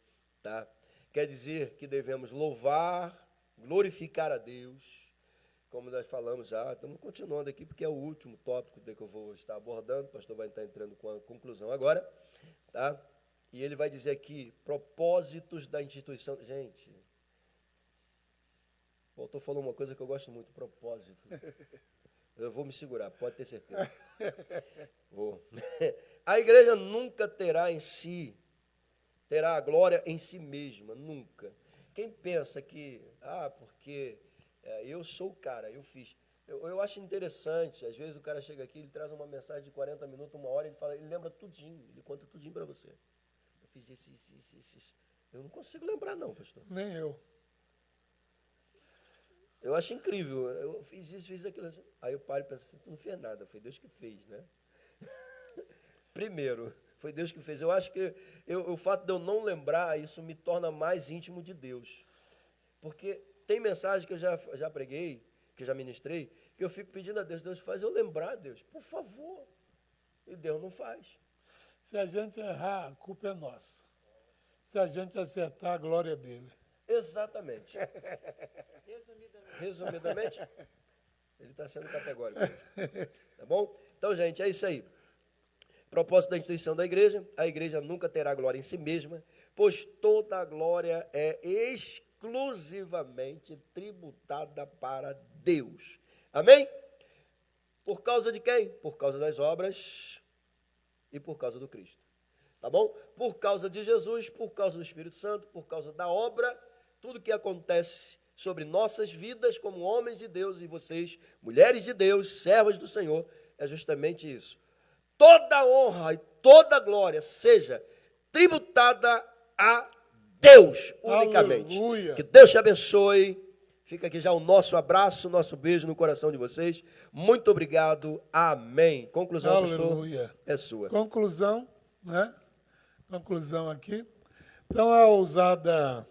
tá? Quer dizer que devemos louvar, glorificar a Deus, como nós falamos já. Estamos continuando aqui porque é o último tópico que eu vou estar abordando. O pastor vai estar entrando com a conclusão agora, tá? E ele vai dizer aqui, propósitos da instituição. Gente, o autor falou uma coisa que eu gosto muito, propósito. Eu vou me segurar, pode ter certeza. Vou. A igreja nunca terá a glória em si mesma, nunca. Quem pensa que, porque eu sou o cara, eu fiz. Eu acho interessante, às vezes o cara chega aqui, ele traz uma mensagem de 40 minutos, 1 hora, ele lembra tudinho, ele conta tudinho para você. Eu fiz isso. Eu não consigo lembrar não, pastor. Nem eu. Eu acho incrível, eu fiz isso, fiz aquilo. Aí eu paro e penso assim, tu não fez nada, foi Deus que fez, né? Primeiro, foi Deus que fez. Eu acho que o fato de eu não lembrar, isso me torna mais íntimo de Deus. Porque tem mensagem que eu já preguei, que já ministrei, que eu fico pedindo a Deus, Deus faz eu lembrar, Deus, por favor. E Deus não faz. Se a gente errar, a culpa é nossa. Se a gente acertar, a glória é dele. Exatamente. Resumidamente, ele está sendo categórico. Tá bom? Então, gente, é isso aí. Propósito da instituição da igreja: a igreja nunca terá glória em si mesma, pois toda a glória é exclusiva exclusivamente tributada para Deus. Amém? Por causa de quem? Por causa das obras e por causa do Cristo. Tá bom? Por causa de Jesus, por causa do Espírito Santo, por causa da obra, tudo que acontece sobre nossas vidas como homens de Deus e vocês, mulheres de Deus, servas do Senhor, é justamente isso. Toda honra e toda glória seja tributada a Deus unicamente. Aleluia. Que Deus te abençoe. Fica aqui já o nosso abraço, nosso beijo no coração de vocês. Muito obrigado. Amém. Conclusão, Aleluia. pastor, é sua. Conclusão, né? Conclusão aqui. Então, a ousada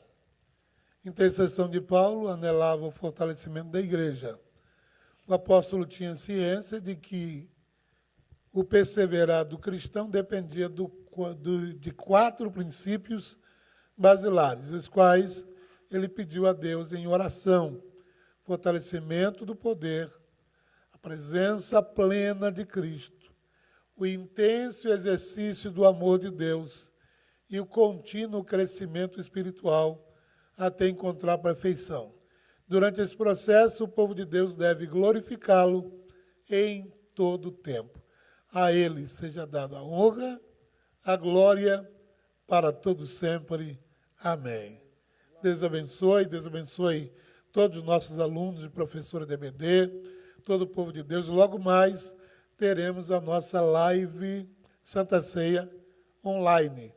intercessão de Paulo anelava o fortalecimento da igreja. O apóstolo tinha ciência de que o perseverar do cristão dependia de 4 princípios basilares, os quais ele pediu a Deus em oração: fortalecimento do poder, a presença plena de Cristo, o intenso exercício do amor de Deus e o contínuo crescimento espiritual até encontrar a perfeição. Durante esse processo, o povo de Deus deve glorificá-lo em todo o tempo. A ele seja dada a honra, a glória para todo sempre. Amém. Deus abençoe todos os nossos alunos e professores de EBD, todo o povo de Deus. Logo mais teremos a nossa live Santa Ceia online,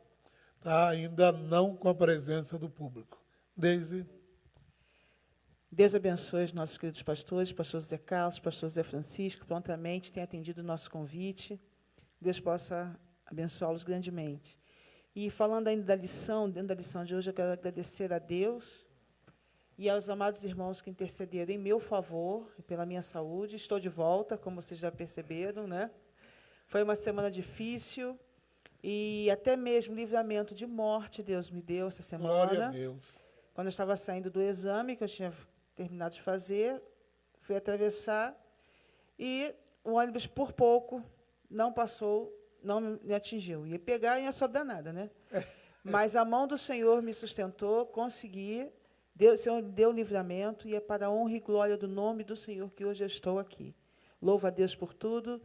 tá? Ainda não com a presença do público. Deise. Deus abençoe os nossos queridos pastores, pastor Zé Carlos, pastor Zé Francisco, prontamente tem atendido o nosso convite. Deus possa abençoá-los grandemente. E falando ainda da lição, dentro da lição de hoje, eu quero agradecer a Deus e aos amados irmãos que intercederam em meu favor e pela minha saúde. Estou de volta, como vocês já perceberam, né? Foi uma semana difícil e até mesmo livramento de morte Deus me deu essa semana. Glória a Deus. Quando eu estava saindo do exame, que eu tinha terminado de fazer, fui atravessar e o ônibus, por pouco, não passou, não me atingiu. Ia pegar e ia só danada, né? Mas a mão do Senhor me sustentou, consegui, o Senhor deu livramento, e é para a honra e glória do nome do Senhor que hoje eu estou aqui. Louvo a Deus por tudo,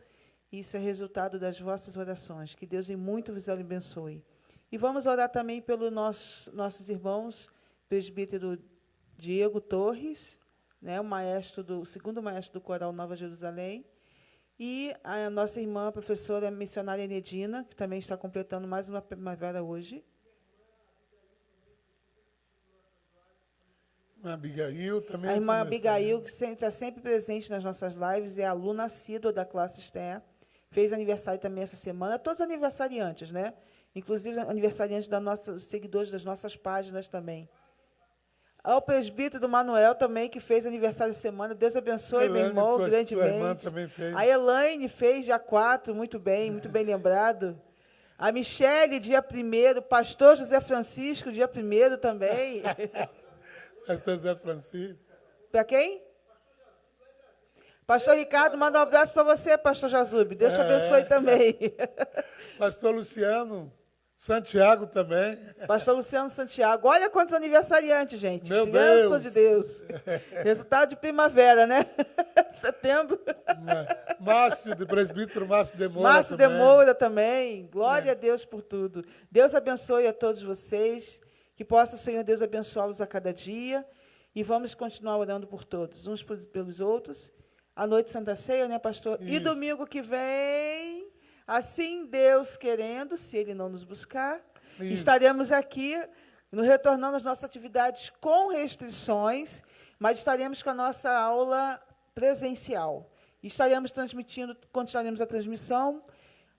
isso é resultado das vossas orações. Que Deus em muito vos abençoe. E vamos orar também pelos nossos irmãos, presbítero Diego Torres, né, o segundo maestro do Coral Nova Jerusalém, e a nossa irmã, a professora missionária Enedina, que também está completando mais uma primavera hoje. Abigail também. A irmã Abigail, que está sempre presente nas nossas lives, é aluna assídua da classe Esther, fez aniversário também essa semana, todos aniversariantes, né? Inclusive aniversariantes os seguidores das nossas páginas também. Ao presbítero do Manuel também, que fez aniversário essa semana. Deus abençoe, meu irmão, grandemente. Tua irmã também fez. A Elaine fez dia 4, muito bem lembrado. A Michele, dia 1º. Pastor José Francisco, dia 1º também. Pastor José Francisco. Para quem? Pastor Ricardo, manda um abraço para você, pastor Jazube. Deus te abençoe também. Pastor Luciano Santiago também. Pastor Luciano Santiago. Olha quantos aniversariantes, gente. Meu Bênção Deus. de Deus. Resultado de primavera, né? Setembro. Márcio, de presbítero Márcio de Moura. Márcio de Moura também. Glória a Deus por tudo. Deus abençoe a todos vocês. Que possa o Senhor Deus abençoá-los a cada dia. E vamos continuar orando por todos, uns pelos outros. A noite Santa Ceia, né, pastor? Isso. E domingo que vem, assim Deus querendo, se Ele não nos buscar, Isso. estaremos aqui, retornando às nossas atividades com restrições, mas estaremos com a nossa aula presencial. Estaremos transmitindo, continuaremos a transmissão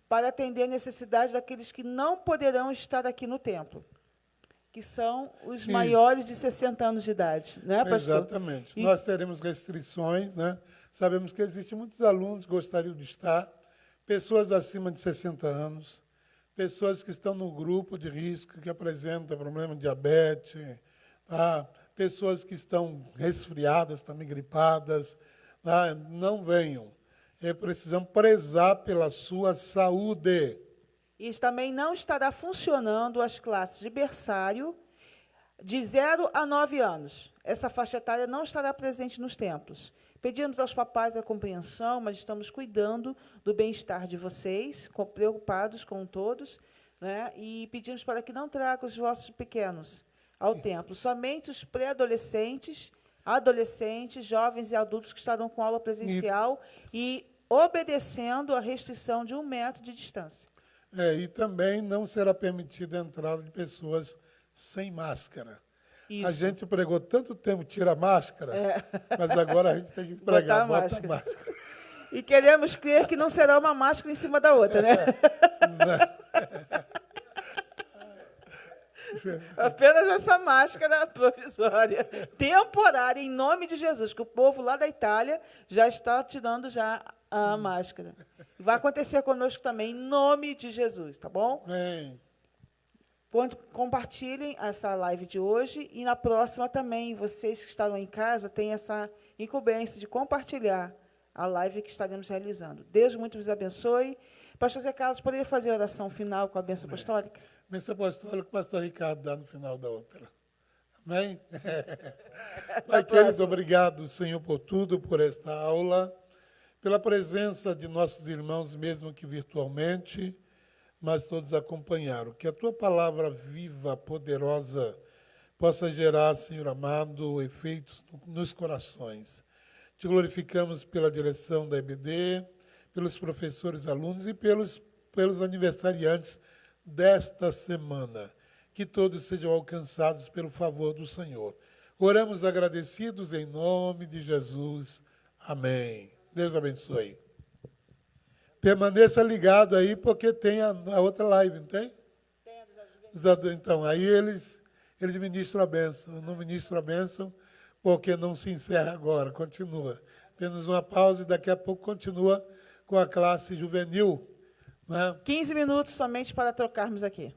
para atender a necessidade daqueles que não poderão estar aqui no templo, que são os Isso. maiores de 60 anos de idade. Né, pastor? Exatamente. Nós teremos restrições, né? Sabemos que existem muitos alunos que gostariam de estar, pessoas acima de 60 anos, pessoas que estão no grupo de risco, que apresentam problema de diabetes, tá? Pessoas que estão resfriadas, também gripadas, tá? Não venham. Precisamos prezar pela sua saúde. E também não estará funcionando as classes de berçário de 0 a 9 anos. Essa faixa etária não estará presente nos templos. Pedimos aos papais a compreensão, mas estamos cuidando do bem-estar de vocês, preocupados com todos, né? E pedimos para que não tragam os vossos pequenos ao templo. Somente os pré-adolescentes, adolescentes, jovens e adultos que estarão com aula presencial e obedecendo a restrição de 1 metro de distância. E também não será permitida a entrada de pessoas sem máscara. Isso. A gente pregou tanto tempo, tira a máscara, mas agora a gente tem que pregar, bota a máscara. E queremos crer que não será uma máscara em cima da outra, né? Apenas essa máscara provisória, temporária, em nome de Jesus, que o povo lá da Itália já está tirando já a máscara. Vai acontecer conosco também, em nome de Jesus, tá bom? Amém. Compartilhem essa live de hoje e na próxima também, vocês que estarão em casa, têm essa incumbência de compartilhar a live que estaremos realizando. Deus muito vos abençoe. Pastor Zé Carlos, poderia fazer a oração final com a bênção apostólica? Bênção apostólica, o pastor Ricardo dá no final da outra. Amém? Pai querido, obrigado, Senhor, por tudo, por esta aula, pela presença de nossos irmãos, mesmo que virtualmente, mas todos acompanharam. Que a tua palavra viva, poderosa, possa gerar, Senhor amado, efeitos nos corações. Te glorificamos pela direção da EBD, pelos professores, alunos e pelos aniversariantes desta semana. Que todos sejam alcançados pelo favor do Senhor. Oramos agradecidos em nome de Jesus. Amém. Deus abençoe. Permaneça ligado aí, porque tem a outra live, não tem? Tem. Então, aí eles ministram a bênção. Eu não ministro a bênção, porque não se encerra agora, continua. Apenas uma pausa e daqui a pouco continua com a classe juvenil. Né? 15 minutos somente para trocarmos aqui.